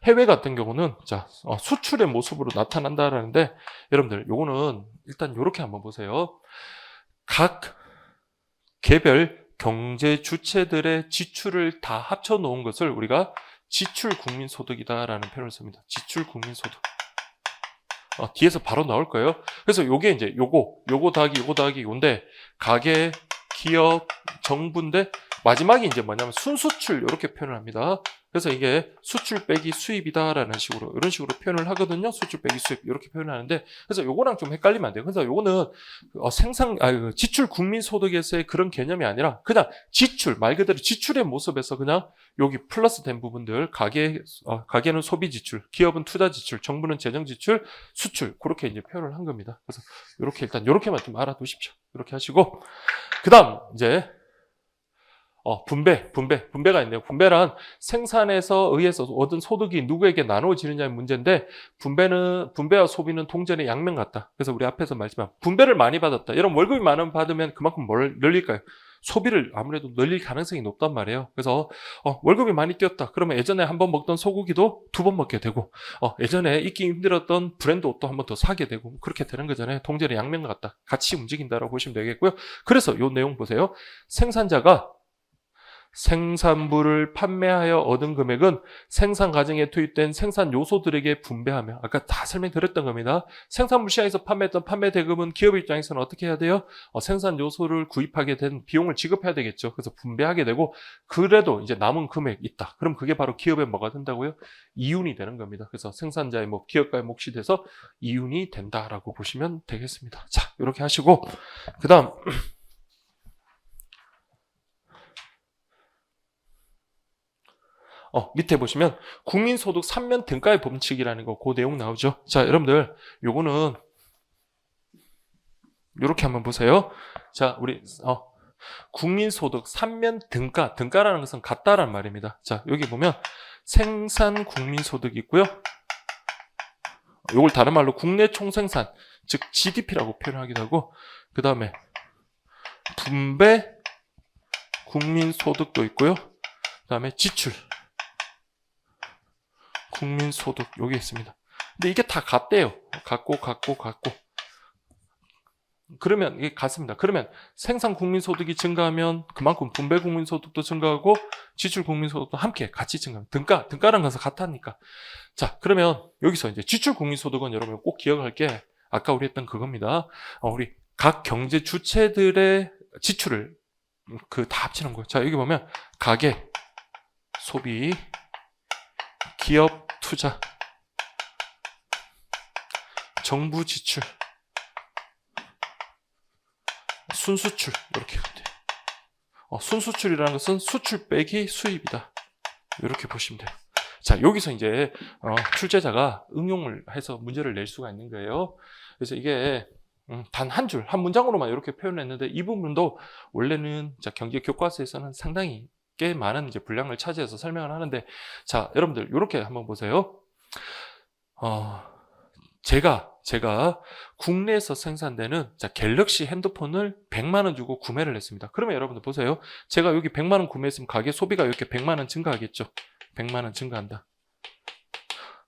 해외 같은 경우는 자 수출의 모습으로 나타난다라는데 여러분들 요거는 일단 요렇게 한번 보세요. 각 개별 경제 주체들의 지출을 다 합쳐 놓은 것을 우리가 지출 국민소득이다라는 표현을 씁니다. 지출 국민소득. 뒤에서 바로 나올 거예요. 그래서 요게 이제 요거 더하기 요건데 가계, 기업, 정부인데 마지막이 이제 뭐냐면 순수출 이렇게 표현을 합니다. 그래서 이게 수출 빼기 수입이다라는 식으로 이런 식으로 표현을 하거든요. 수출 빼기 수입 이렇게 표현하는데 그래서 요거랑 좀 헷갈리면 안 돼요. 그래서 요거는 지출 국민소득에서의 그런 개념이 아니라 그냥 지출 말 그대로 지출의 모습에서 그냥 여기 플러스 된 부분들 가계는 소비 지출, 기업은 투자 지출, 정부는 재정 지출, 수출 그렇게 이제 표현을 한 겁니다. 그래서 이렇게 일단 이렇게만 좀 알아두십시오. 이렇게 하시고 그다음 이제 분배가 있네요. 분배란 생산에서 의해서 얻은 소득이 누구에게 나누어지느냐의 문제인데 분배와 소비는 동전의 양면 같다. 그래서 우리 앞에서 말씀한 분배를 많이 받았다. 여러분 월급이 많으면 받으면 그만큼 뭘 늘릴까요? 소비를 아무래도 늘릴 가능성이 높단 말이에요. 그래서 월급이 많이 뛰었다. 그러면 예전에 한 번 먹던 소고기도 2번 먹게 되고 예전에 입기 힘들었던 브랜드 옷도 한 번 더 사게 되고 그렇게 되는 거잖아요. 동전의 양면 같다. 같이 움직인다라고 보시면 되겠고요. 그래서 이 내용 보세요. 생산자가 생산물을 판매하여 얻은 금액은 생산 과정에 투입된 생산 요소들에게 분배하며 아까 다 설명드렸던 겁니다. 생산물 시장에서 판매했던 판매 대금은 기업 입장에서는 어떻게 해야 돼요? 생산 요소를 구입하게 된 비용을 지급해야 되겠죠. 그래서 분배하게 되고 그래도 이제 남은 금액 있다. 그럼 그게 바로 기업에 뭐가 된다고요? 이윤이 되는 겁니다. 그래서 생산자의 기업가의 몫이 돼서 이윤이 된다라고 보시면 되겠습니다. 자, 이렇게 하시고 그 다음 밑에 보시면 국민소득 3면 등가의 법칙이라는 거, 그 내용 나오죠. 자, 여러분들, 요거는, 요렇게 한번 보세요. 자, 우리, 국민소득 3면 등가라는 것은 같다라는 말입니다. 자, 여기 보면 생산 국민소득이 있고요. 요걸 다른 말로 국내 총생산, 즉 GDP라고 표현하기도 하고, 그 다음에 분배 국민소득도 있고요. 그 다음에 지출. 국민소득 여기 있습니다. 근데 이게 다 같대요. 같고 그러면 이게 같습니다. 그러면 생산 국민소득이 증가하면 그만큼 분배 국민소득도 증가하고 지출 국민소득도 함께 같이 증가합니다. 등가라는 것은 같다니까. 자, 그러면 여기서 이제 지출 국민소득은 여러분 꼭 기억할 게 아까 우리 했던 그겁니다. 우리 각 경제 주체들의 지출을 다 합치는 거예요. 자, 여기 보면 가계, 소비, 기업 투자, 정부 지출, 순수출 이렇게 돼요. 순수출이라는 것은 수출 빼기 수입이다. 이렇게 보시면 돼요. 자, 여기서 이제 출제자가 응용을 해서 문제를 낼 수가 있는 거예요. 그래서 이게 단 한 줄, 한 문장으로만 이렇게 표현했는데 이 부분도 원래는 경제 교과서에서는 상당히 꽤 많은 이제 분량을 차지해서 설명을 하는데, 자, 여러분들 이렇게 한번 보세요. 제가 국내에서 생산되는 갤럭시 핸드폰을 100만 원 주고 구매를 했습니다. 그러면 여러분들 보세요. 제가 여기 100만 원 구매했으면 가계 소비가 이렇게 100만 원 증가하겠죠. 100만 원 증가한다.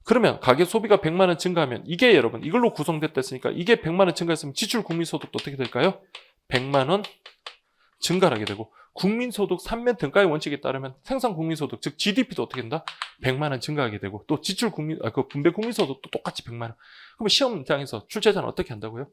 그러면 가계 소비가 100만 원 증가하면 이게 여러분 이걸로 구성됐다 했으니까 이게 100만 원 증가했으면 지출 국민소득도 어떻게 될까요? 100만 원 증가하게 되고 국민소득 3면 등가의 원칙에 따르면 생산 국민소득, 즉 GDP도 어떻게 된다? 100만 원 증가하게 되고 또 지출 분배 국민소득도 똑같이 100만 원. 그러면 시험장에서 출제자는 어떻게 한다고요?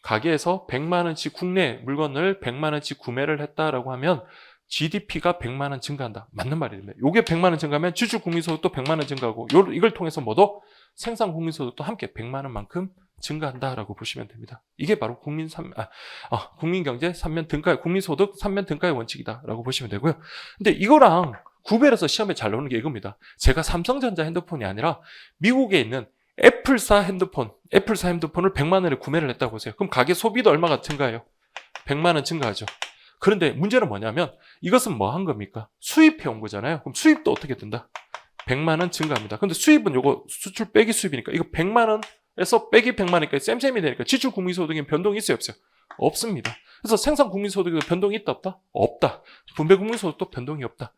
가게에서 100만 원치 국내 물건을 100만 원치 구매를 했다라고 하면 GDP가 100만 원 증가한다. 맞는 말입니다. 요게 100만 원 증가하면 지출 국민소득도 100만 원 증가하고 이걸 통해서 뭐도 생산 국민소득도 함께 100만 원만큼 증가한다라고 보시면 됩니다. 이게 바로 국민경제 3면 등가의 국민소득 3면 등가의 원칙이다라고 보시면 되고요. 근데 이거랑 구별해서 시험에 잘 나오는 게 이겁니다. 제가 삼성전자 핸드폰이 아니라 미국에 있는 애플사 핸드폰을 100만 원에 구매를 했다고 보세요. 그럼 가계 소비도 얼마가 증가해요? 100만 원 증가하죠. 그런데 문제는 뭐냐면 이것은 뭐 한 겁니까? 수입해 온 거잖아요. 그럼 수입도 어떻게 된다? 100만 원 증가합니다. 근데 수입은 요거 수출 빼기 수입이니까 이거 100만 원에서 빼기 100만 원이니까 쌤쌤이 되니까 지출 국민소득에 변동이 있어요, 없어요? 없습니다. 그래서 생산 국민소득에도 변동이 있다, 없다? 없다. 분배 국민소득도 변동이 없다.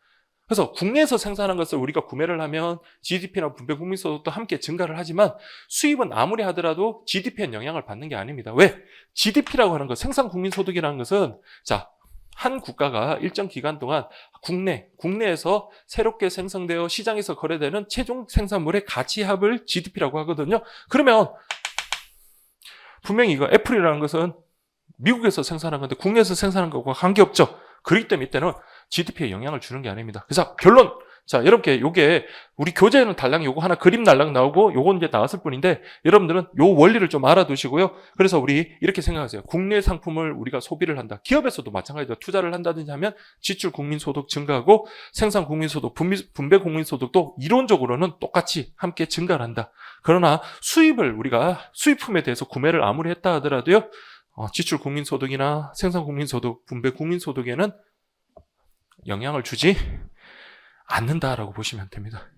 그래서 국내에서 생산한 것을 우리가 구매를 하면 GDP나 분배 국민소득도 함께 증가를 하지만 수입은 아무리 하더라도 GDP에 영향을 받는 게 아닙니다. 왜? GDP라고 하는 것, 생산 국민소득이라는 것은 자, 한 국가가 일정 기간 동안 국내에서 새롭게 생성되어 시장에서 거래되는 최종 생산물의 가치합을 GDP라고 하거든요. 그러면 분명히 이거 애플이라는 것은 미국에서 생산한 건데 국내에서 생산한 것과 관계없죠. 그렇기 때문에 이때는 GDP에 영향을 주는 게 아닙니다. 그래서 결론. 자, 여러분께 요게 우리 교재에는 달랑 요거 하나 그림 달랑 나오고 요건 이제 나왔을 뿐인데 여러분들은 요 원리를 좀 알아두시고요. 그래서 우리 이렇게 생각하세요. 국내 상품을 우리가 소비를 한다. 기업에서도 마찬가지로 투자를 한다든지 하면 지출 국민소득 증가하고 생산 국민소득, 분배 국민소득도 이론적으로는 똑같이 함께 증가를 한다. 그러나 수입을 우리가 수입품에 대해서 구매를 아무리 했다 하더라도요. 지출 국민소득이나 생산 국민소득, 분배 국민소득에는 영향을 주지 않는다라고 보시면 됩니다.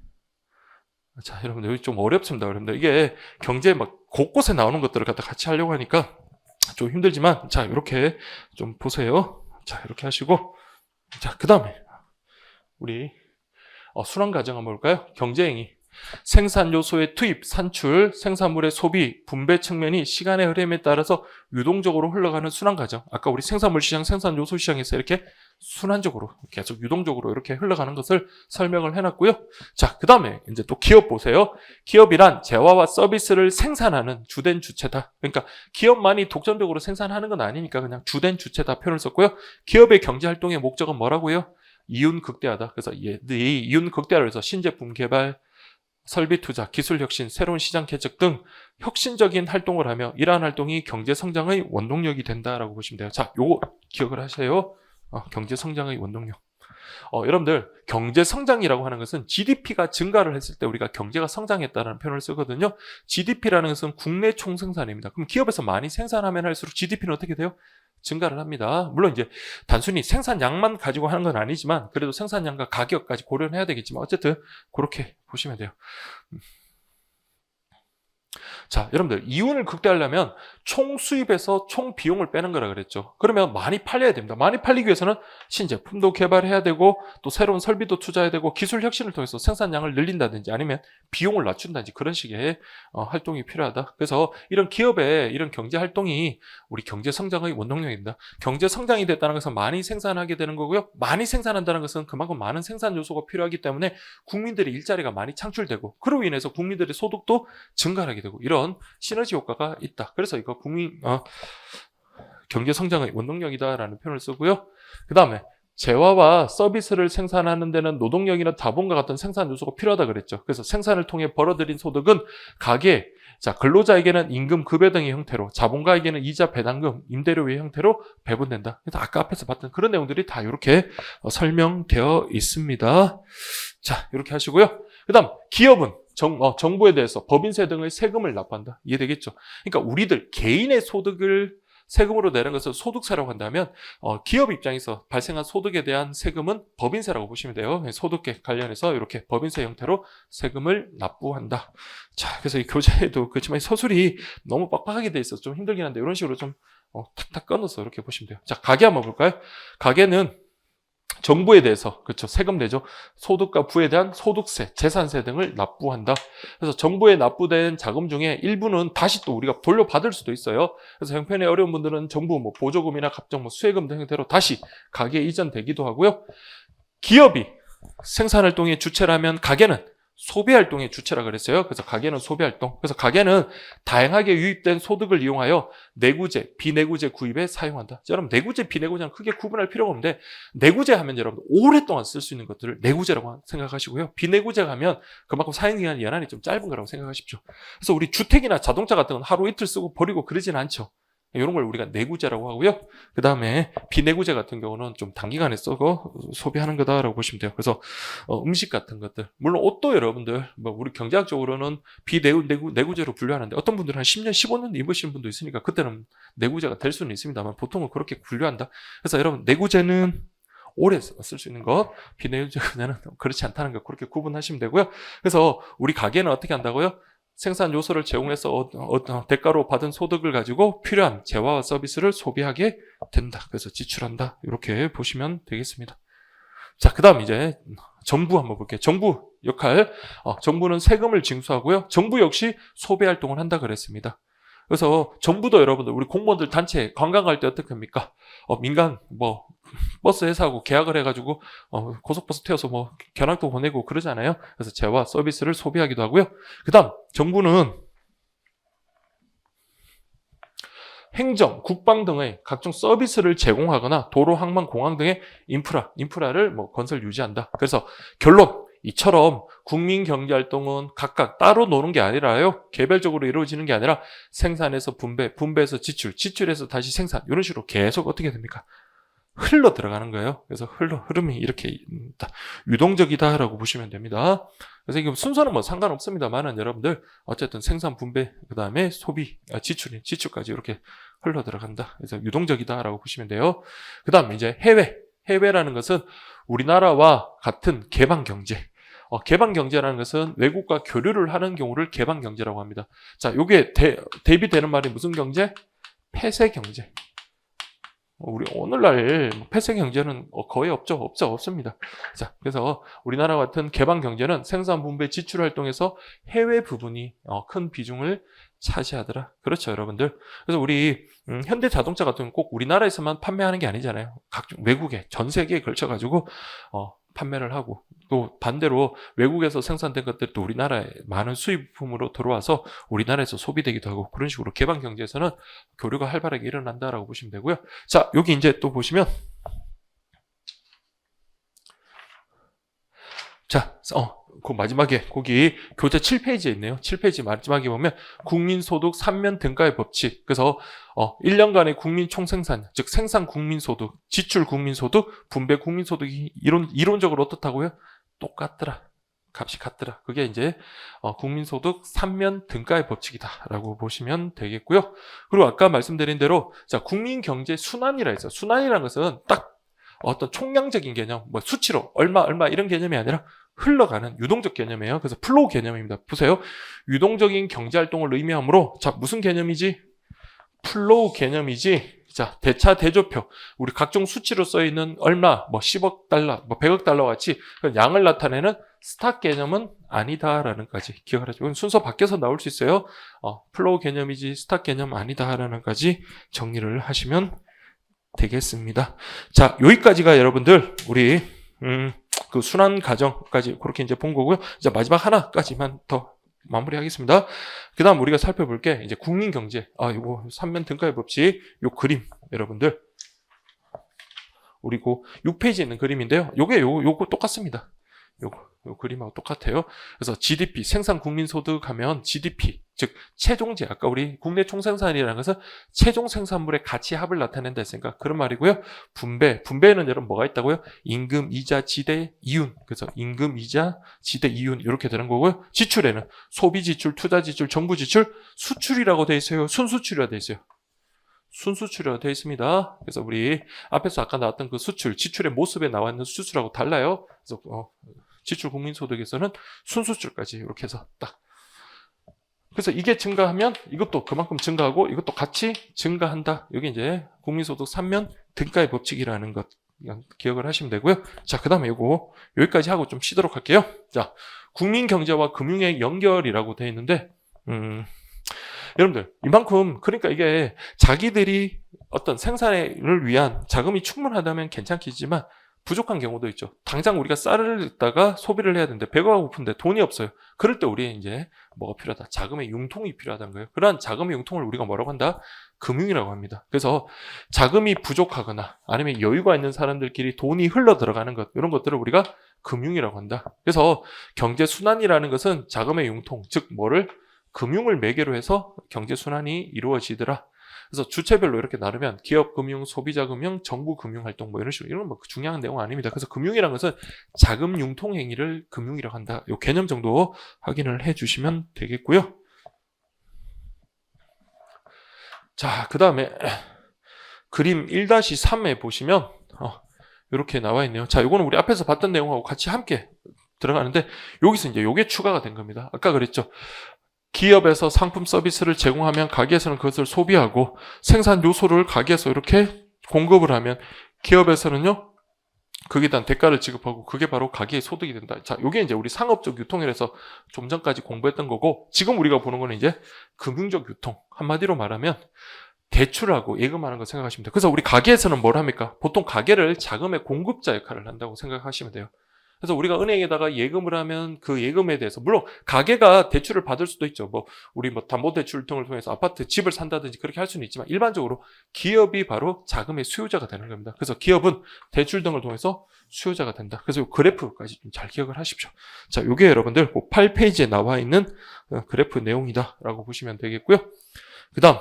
자, 여러분들 여기 좀 어렵습니다. 여러분들 이게 경제 막 곳곳에 나오는 것들을 갖다 같이 하려고 하니까 좀 힘들지만 자, 이렇게 좀 보세요. 자, 이렇게 하시고 자, 그다음에 우리 순환 과정 한번 볼까요? 경제행위. 생산 요소의 투입, 산출, 생산물의 소비, 분배 측면이 시간의 흐름에 따라서 유동적으로 흘러가는 순환 과정. 아까 우리 생산물 시장, 생산 요소 시장에서 이렇게 순환적으로 계속 유동적으로 이렇게 흘러가는 것을 설명을 해놨고요. 자, 그 다음에 이제 또 기업 보세요. 기업이란 재화와 서비스를 생산하는 주된 주체다. 그러니까 기업만이 독점적으로 생산하는 건 아니니까 그냥 주된 주체다 표현을 썼고요. 기업의 경제 활동의 목적은 뭐라고요? 이윤 극대화다. 그래서 이 이윤 극대화를 해서 신제품 개발, 설비 투자, 기술 혁신, 새로운 시장 개척 등 혁신적인 활동을 하며 이러한 활동이 경제 성장의 원동력이 된다라고 보시면 돼요. 자, 요거 기억을 하세요. 경제 성장의 원동력. 여러분들 경제 성장이라고 하는 것은 GDP가 증가를 했을 때 우리가 경제가 성장했다는 표현을 쓰거든요. GDP라는 것은 국내 총생산입니다. 그럼 기업에서 많이 생산하면 할수록 GDP는 어떻게 돼요? 증가를 합니다. 물론 이제 단순히 생산량만 가지고 하는 건 아니지만 그래도 생산량과 가격까지 고려는 해야 되겠지만 어쨌든 그렇게 보시면 돼요. 자, 여러분들 이윤을 극대화하려면 총 수입에서 총 비용을 빼는 거라 그랬죠. 그러면 많이 팔려야 됩니다. 많이 팔리기 위해서는 신제품도 개발해야 되고 또 새로운 설비도 투자해야 되고 기술 혁신을 통해서 생산량을 늘린다든지 아니면 비용을 낮춘다든지 그런 식의 활동이 필요하다. 그래서 이런 기업의 이런 경제 활동이 우리 경제 성장의 원동력입니다. 경제 성장이 됐다는 것은 많이 생산하게 되는 거고요. 많이 생산한다는 것은 그만큼 많은 생산 요소가 필요하기 때문에 국민들의 일자리가 많이 창출되고 그로 인해서 국민들의 소득도 증가하게 되고 이런 시너지 효과가 있다. 그래서 이거 경제 성장의 원동력이다라는 표현을 쓰고요. 그 다음에 재화와 서비스를 생산하는 데는 노동력이나 자본과 같은 생산 요소가 필요하다 그랬죠. 그래서 생산을 통해 벌어들인 소득은 가계, 자, 근로자에게는 임금, 급여 등의 형태로, 자본가에게는 이자, 배당금, 임대료의 형태로 배분된다. 그래서 아까 앞에서 봤던 그런 내용들이 다 이렇게 설명되어 있습니다. 자, 이렇게 하시고요. 그 다음 기업은 정부에 대해서 법인세 등의 세금을 납부한다. 이해되겠죠? 그러니까 우리들 개인의 소득을 세금으로 내는 것을 소득세라고 한다면 기업 입장에서 발생한 소득에 대한 세금은 법인세라고 보시면 돼요. 소득에 관련해서 이렇게 법인세 형태로 세금을 납부한다. 자, 그래서 이 교재에도 그렇지만 서술이 너무 빡빡하게 돼 있어서 좀 힘들긴 한데 이런 식으로 좀 탁탁 끊어서 이렇게 보시면 돼요. 자, 가계 한번 볼까요? 가계는 정부에 대해서 그렇죠 세금 내죠. 소득과 부에 대한 소득세, 재산세 등을 납부한다. 그래서 정부에 납부된 자금 중에 일부는 다시 또 우리가 돌려받을 수도 있어요. 그래서 형편이 어려운 분들은 정부 보조금이나 각종 수혜금 등 형태로 다시 가계에 이전되기도 하고요. 기업이 생산활동의 주체라면 가계는 소비활동의 주체라 그랬어요. 그래서 가계는 소비활동. 그래서 가계는 다양하게 유입된 소득을 이용하여 내구재, 비내구재 구입에 사용한다. 여러분 내구재, 비내구재는 크게 구분할 필요가 없는데 내구재 하면 여러분 오랫동안 쓸 수 있는 것들을 내구재라고 생각하시고요. 비내구재 하면 그만큼 사용기간이 연한이 좀 짧은 거라고 생각하십시오. 그래서 우리 주택이나 자동차 같은 건 하루 이틀 쓰고 버리고 그러진 않죠. 이런 걸 우리가 내구재라고 하고요. 그 다음에 비내구재 같은 경우는 좀 단기간에 쓰고 소비하는 거다라고 보시면 돼요. 그래서 음식 같은 것들, 물론 옷도 여러분들 뭐 우리 경제학적으로는 내구재로 분류하는데 어떤 분들은 한 10년, 15년 입으시는 분도 있으니까 그때는 내구재가 될 수는 있습니다만 보통은 그렇게 분류한다. 그래서 여러분 내구재는 오래 쓸 수 있는 것, 비내구재는 그렇지 않다는 거 그렇게 구분하시면 되고요. 그래서 우리 가게는 어떻게 한다고요? 생산 요소를 제공해서 대가로 받은 소득을 가지고 필요한 재화와 서비스를 소비하게 된다. 그래서 지출한다. 이렇게 보시면 되겠습니다. 자, 그 다음 이제 정부 한번 볼게요. 정부 역할. 정부는 세금을 징수하고요. 정부 역시 소비 활동을 한다 그랬습니다. 그래서 정부도 여러분들 우리 공무원들 단체 관광 갈 때 어떻게 합니까? 민간 뭐 버스 회사하고 계약을 해가지고 고속버스 태워서 뭐 견학도 보내고 그러잖아요. 그래서 재화 서비스를 소비하기도 하고요. 그 다음 정부는 행정, 국방 등의 각종 서비스를 제공하거나 도로, 항만, 공항 등의 인프라를 뭐 건설 유지한다. 그래서 결론, 이처럼 국민 경제 활동은 각각 따로 노는 게 아니라요. 개별적으로 이루어지는 게 아니라 생산에서 분배에서 지출에서 다시 생산 이런 식으로 계속 어떻게 됩니까? 흘러 들어가는 거예요. 그래서 흐름이 이렇게 유동적이다라고 보시면 됩니다. 그래서 이게 순서는 뭐 상관없습니다만은 여러분들 어쨌든 생산 분배 그다음에 소비 지출까지 이렇게 흘러 들어간다. 그래서 유동적이다라고 보시면 돼요. 그다음 이제 해외라는 것은 우리나라와 같은 개방 경제. 개방 경제라는 것은 외국과 교류를 하는 경우를 개방 경제라고 합니다. 자, 요게 대비되는 말이 무슨 경제? 폐쇄 경제. 우리 오늘날 폐쇄 경제는 거의 없습니다. 자, 그래서 우리나라 같은 개방 경제는 생산 분배 지출 활동에서 해외 부분이 큰 비중을 차지하더라. 그렇죠, 여러분들. 그래서 우리 현대 자동차 같은 경우는 꼭 우리나라에서만 판매하는 게 아니잖아요. 각종 외국에 전 세계에 걸쳐 가지고 판매를 하고 또 반대로 외국에서 생산된 것들이 또 우리나라에 많은 수입품으로 들어와서 우리나라에서 소비되기도 하고 그런 식으로 개방 경제에서는 교류가 활발하게 일어난다라고 보시면 되고요. 자, 여기 이제 또 보시면 자, 그 마지막에 거기 교재 7페이지에 있네요. 7페이지 마지막에 보면 국민소득 3면 등가의 법칙. 그래서 1년간의 국민 총생산, 즉 생산 국민소득, 지출 국민소득, 분배 국민소득이 이론적으로 어떻다고요? 똑같더라. 값이 같더라. 그게 이제 국민소득 3면 등가의 법칙이다라고 보시면 되겠고요. 그리고 아까 말씀드린 대로 자, 국민경제 순환이라 해서 순환이라는 것은 딱 어떤 총량적인 개념, 뭐 수치로 얼마 이런 개념이 아니라 흘러가는 유동적 개념이에요. 그래서 플로우 개념입니다. 보세요. 유동적인 경제활동을 의미하므로 자, 무슨 개념이지? 플로우 개념이지. 자, 대차 대조표. 우리 각종 수치로 써있는 얼마, 뭐 10억 달러, 뭐 100억 달러 같이 양을 나타내는 스탁 개념은 아니다라는 까지 기억을 하죠. 순서 바뀌어서 나올 수 있어요. 플로우 개념이지 스탁 개념 아니다라는 까지 정리를 하시면 되겠습니다. 자, 여기까지가 여러분들 우리 그 순환 과정까지 그렇게 이제 본 거고요. 이제 마지막 하나까지만 더 마무리하겠습니다. 그 다음 우리가 살펴볼 게 이제 국민경제. 이거 3면 등가의 법칙, 요 그림 여러분들. 우리 그 6페이지에 있는 그림인데요. 요거 똑같습니다. 요 그림하고 똑같아요. 그래서 GDP, 생산 국민소득 하면 GDP, 즉 최종재, 아까 우리 국내 총생산이라는 것은 최종 생산물의 가치 합을 나타낸다 했으니까 그런 말이고요. 분배에는 여러분 뭐가 있다고요? 임금, 이자, 지대, 이윤. 그래서 임금, 이자, 지대, 이윤 이렇게 되는 거고요. 지출에는 소비 지출, 투자 지출, 정부 지출, 수출이라고 돼 있어요. 순수출이라고 돼 있어요. 순수출이라고 되어 있습니다. 그래서 우리 앞에서 아까 나왔던 그 수출, 지출의 모습에 나와 있는 수출하고 달라요. 그래서 지출 국민소득에서는 순수출까지 이렇게 해서 딱. 그래서 이게 증가하면 이것도 그만큼 증가하고 이것도 같이 증가한다. 여기 이제 국민소득 3면 등가의 법칙이라는 것 기억을 하시면 되고요. 자, 그 다음에 이거 여기까지 하고 좀 쉬도록 할게요. 자, 국민경제와 금융의 연결이라고 되어 있는데 여러분들 이만큼 그러니까 이게 자기들이 어떤 생산을 위한 자금이 충분하다면 괜찮겠지만 부족한 경우도 있죠. 당장 우리가 쌀을 넣다가 소비를 해야 되는데 배가 고픈데 돈이 없어요. 그럴 때 우리 이제 뭐가 필요하다? 자금의 융통이 필요하다는 거예요. 그러한 자금의 융통을 우리가 뭐라고 한다? 금융이라고 합니다. 그래서 자금이 부족하거나 아니면 여유가 있는 사람들끼리 돈이 흘러 들어가는 것 이런 것들을 우리가 금융이라고 한다. 그래서 경제 순환이라는 것은 자금의 융통, 즉 뭐를 금융을 매개로 해서 경제 순환이 이루어지더라. 그래서 주체별로 이렇게 나누면 기업금융, 소비자금융, 정부금융활동 뭐 이런 식으로 이런 뭐 중요한 내용 아닙니다. 그래서 금융이라는 것은 자금 융통 행위를 금융이라고 한다. 이 개념 정도 확인을 해주시면 되겠고요. 자, 그 다음에 그림 1-3에 보시면 이렇게 나와 있네요. 자, 이거는 우리 앞에서 봤던 내용하고 같이 함께 들어가는데 여기서 이제 요게 추가가 된 겁니다. 아까 그랬죠. 기업에서 상품 서비스를 제공하면 가게에서는 그것을 소비하고 생산 요소를 가게에서 이렇게 공급을 하면 기업에서는요 거기에 대한 대가를 지급하고 그게 바로 가게의 소득이 된다. 자, 요게 이제 우리 상업적 유통이라서 좀 전까지 공부했던 거고 지금 우리가 보는 거는 이제 금융적 유통. 한마디로 말하면 대출하고 예금하는 거 생각하시면 돼요. 그래서 우리 가게에서는 뭘 합니까? 보통 가게를 자금의 공급자 역할을 한다고 생각하시면 돼요. 그래서 우리가 은행에다가 예금을 하면 그 예금에 대해서 물론 가게가 대출을 받을 수도 있죠. 뭐 우리 뭐 담보대출 등을 통해서 아파트 집을 산다든지 그렇게 할 수는 있지만 일반적으로 기업이 바로 자금의 수요자가 되는 겁니다. 그래서 기업은 대출 등을 통해서 수요자가 된다. 그래서 이 그래프까지 좀 잘 기억을 하십시오. 자, 이게 여러분들 8페이지에 나와 있는 그래프 내용이다라고 보시면 되겠고요. 그다음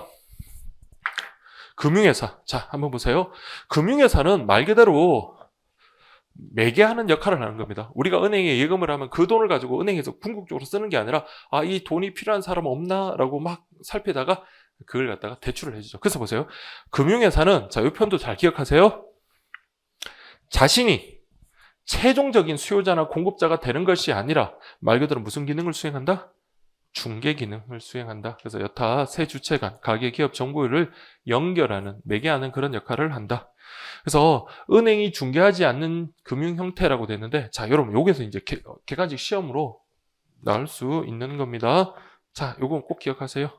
금융회사. 자, 한번 보세요. 금융회사는 말 그대로 매개하는 역할을 하는 겁니다. 우리가 은행에 예금을 하면 그 돈을 가지고 은행에서 궁극적으로 쓰는 게 아니라 이 돈이 필요한 사람 없나? 라고 막 살피다가 그걸 갖다가 대출을 해주죠. 그래서 보세요. 금융회사는 자, 이 편도 잘 기억하세요. 자신이 최종적인 수요자나 공급자가 되는 것이 아니라 말 그대로 무슨 기능을 수행한다? 중개 기능을 수행한다. 그래서 여타 세 주체 간 가계, 기업, 정부를 연결하는, 매개하는 그런 역할을 한다. 그래서 은행이 중개하지 않는 금융 형태라고 되는데 자, 여러분 여기서 이제 객관식 시험으로 나올 수 있는 겁니다. 자, 요건 꼭 기억하세요.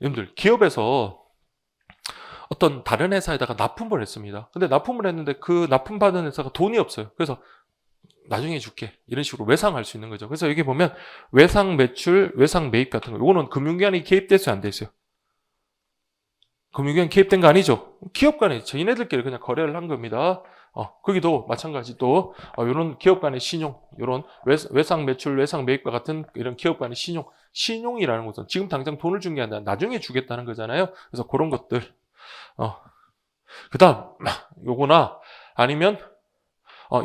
여러분들 기업에서 어떤 다른 회사에다가 납품을 했습니다. 근데 납품을 했는데 그 납품받은 회사가 돈이 없어요. 그래서 나중에 줄게 이런 식으로 외상할 수 있는 거죠. 그래서 여기 보면 외상 매출, 외상 매입 같은 거 이거는 금융기관이 개입됐어요, 안 됐어요? 금융기관 개입된 거 아니죠? 기업 간에 저희네들끼리 그냥 거래를 한 겁니다. 거기도 마찬가지 또 이런 기업 간의 신용, 이런 외상 매출, 외상 매입과 같은 이런 기업 간의 신용이라는 것은 지금 당장 돈을 준 게 아니라 나중에 주겠다는 거잖아요. 그래서 그런 것들. 그다음 요거나 아니면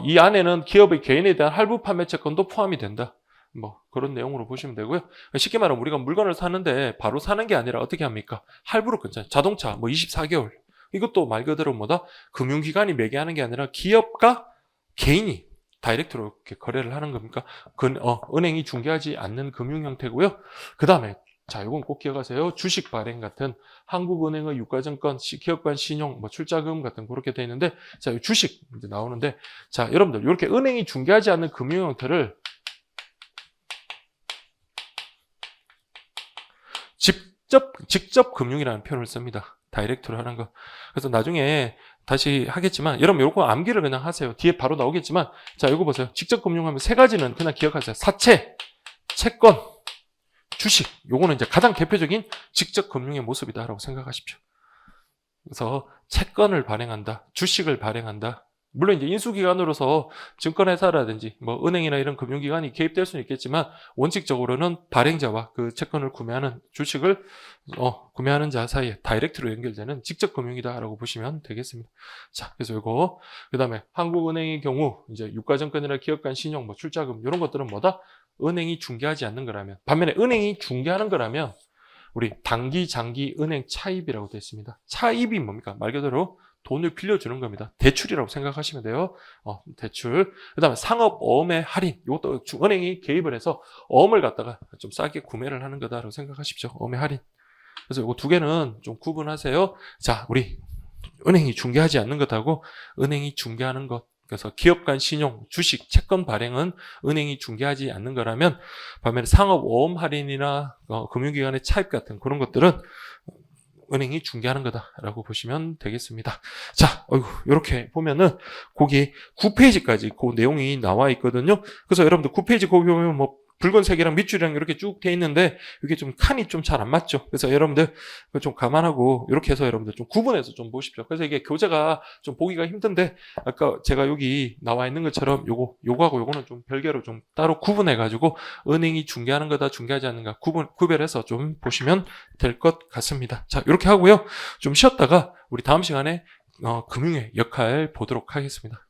이 안에는 기업의 개인에 대한 할부 판매 채권도 포함이 된다. 뭐 그런 내용으로 보시면 되고요. 쉽게 말하면 우리가 물건을 사는데 바로 사는 게 아니라 어떻게 합니까? 할부로 끊잖아요. 자동차 뭐 24개월. 이것도 말 그대로 뭐다? 금융기관이 매개하는 게 아니라 기업과 개인이 다이렉트로 이렇게 거래를 하는 겁니까? 은행이 중개하지 않는 금융 형태고요. 그 다음에 자, 이건 꼭 기억하세요. 주식 발행 같은 한국은행의 유가증권, 기업간 신용, 뭐 출자금 같은 그렇게 되어 있는데, 자, 주식 이제 나오는데, 자, 여러분들 이렇게 은행이 중개하지 않는 금융 형태를 직접 금융이라는 표현을 씁니다. 다이렉트로 하는 거. 그래서 나중에 다시 하겠지만, 여러분 요거 암기를 그냥 하세요. 뒤에 바로 나오겠지만, 자, 이거 보세요. 직접 금융하면 세 가지는 그냥 기억하세요. 사채, 채권, 주식, 요거는 이제 가장 대표적인 직접 금융의 모습이다라고 생각하십시오. 그래서 채권을 발행한다, 주식을 발행한다. 물론 이제 인수기관으로서 증권회사라든지 뭐 은행이나 이런 금융기관이 개입될 수는 있겠지만 원칙적으로는 발행자와 그 채권을 구매하는 주식을 구매하는 자 사이에 다이렉트로 연결되는 직접 금융이다라고 보시면 되겠습니다. 자, 그래서 이거 그다음에 한국은행의 경우 이제 유가증권이나 기업간 신용, 뭐 출자금 이런 것들은 뭐다? 은행이 중개하지 않는 거라면, 반면에 은행이 중개하는 거라면 우리 단기, 장기 은행 차입이라고 되어 있습니다. 차입이 뭡니까? 말 그대로 돈을 빌려주는 겁니다. 대출이라고 생각하시면 돼요. 대출. 그 다음에 상업 어음의 할인. 이것도 은행이 개입을 해서 어음을 갖다가 좀 싸게 구매를 하는 거다라고 생각하십시오. 어음의 할인. 그래서 이거 두 개는 좀 구분하세요. 자, 우리 은행이 중개하지 않는 것하고 은행이 중개하는 것. 그래서 기업 간 신용, 주식, 채권 발행은 은행이 중개하지 않는 거라면 반면에 상업 어음 할인이나 금융기관의 차입 같은 그런 것들은 은행이 중개하는 거다라고 보시면 되겠습니다. 자, 이렇게 보면은 거기 9페이지까지 그 내용이 나와 있거든요. 그래서 여러분들 9페이지 거기 보면 뭐 붉은색이랑 밑줄이랑 이렇게 쭉 돼 있는데 이게 좀 칸이 좀 잘 안 맞죠. 그래서 여러분들 그거 좀 감안하고 이렇게 해서 여러분들 좀 구분해서 좀 보십시오. 그래서 이게 교재가 좀 보기가 힘든데 아까 제가 여기 나와 있는 것처럼 요거하고 요거는 좀 별개로 좀 따로 구분해 가지고 은행이 중개하는 거다 중개하지 않는가 구별해서 좀 보시면 될 것 같습니다. 자, 이렇게 하고요. 좀 쉬었다가 우리 다음 시간에 금융의 역할 보도록 하겠습니다.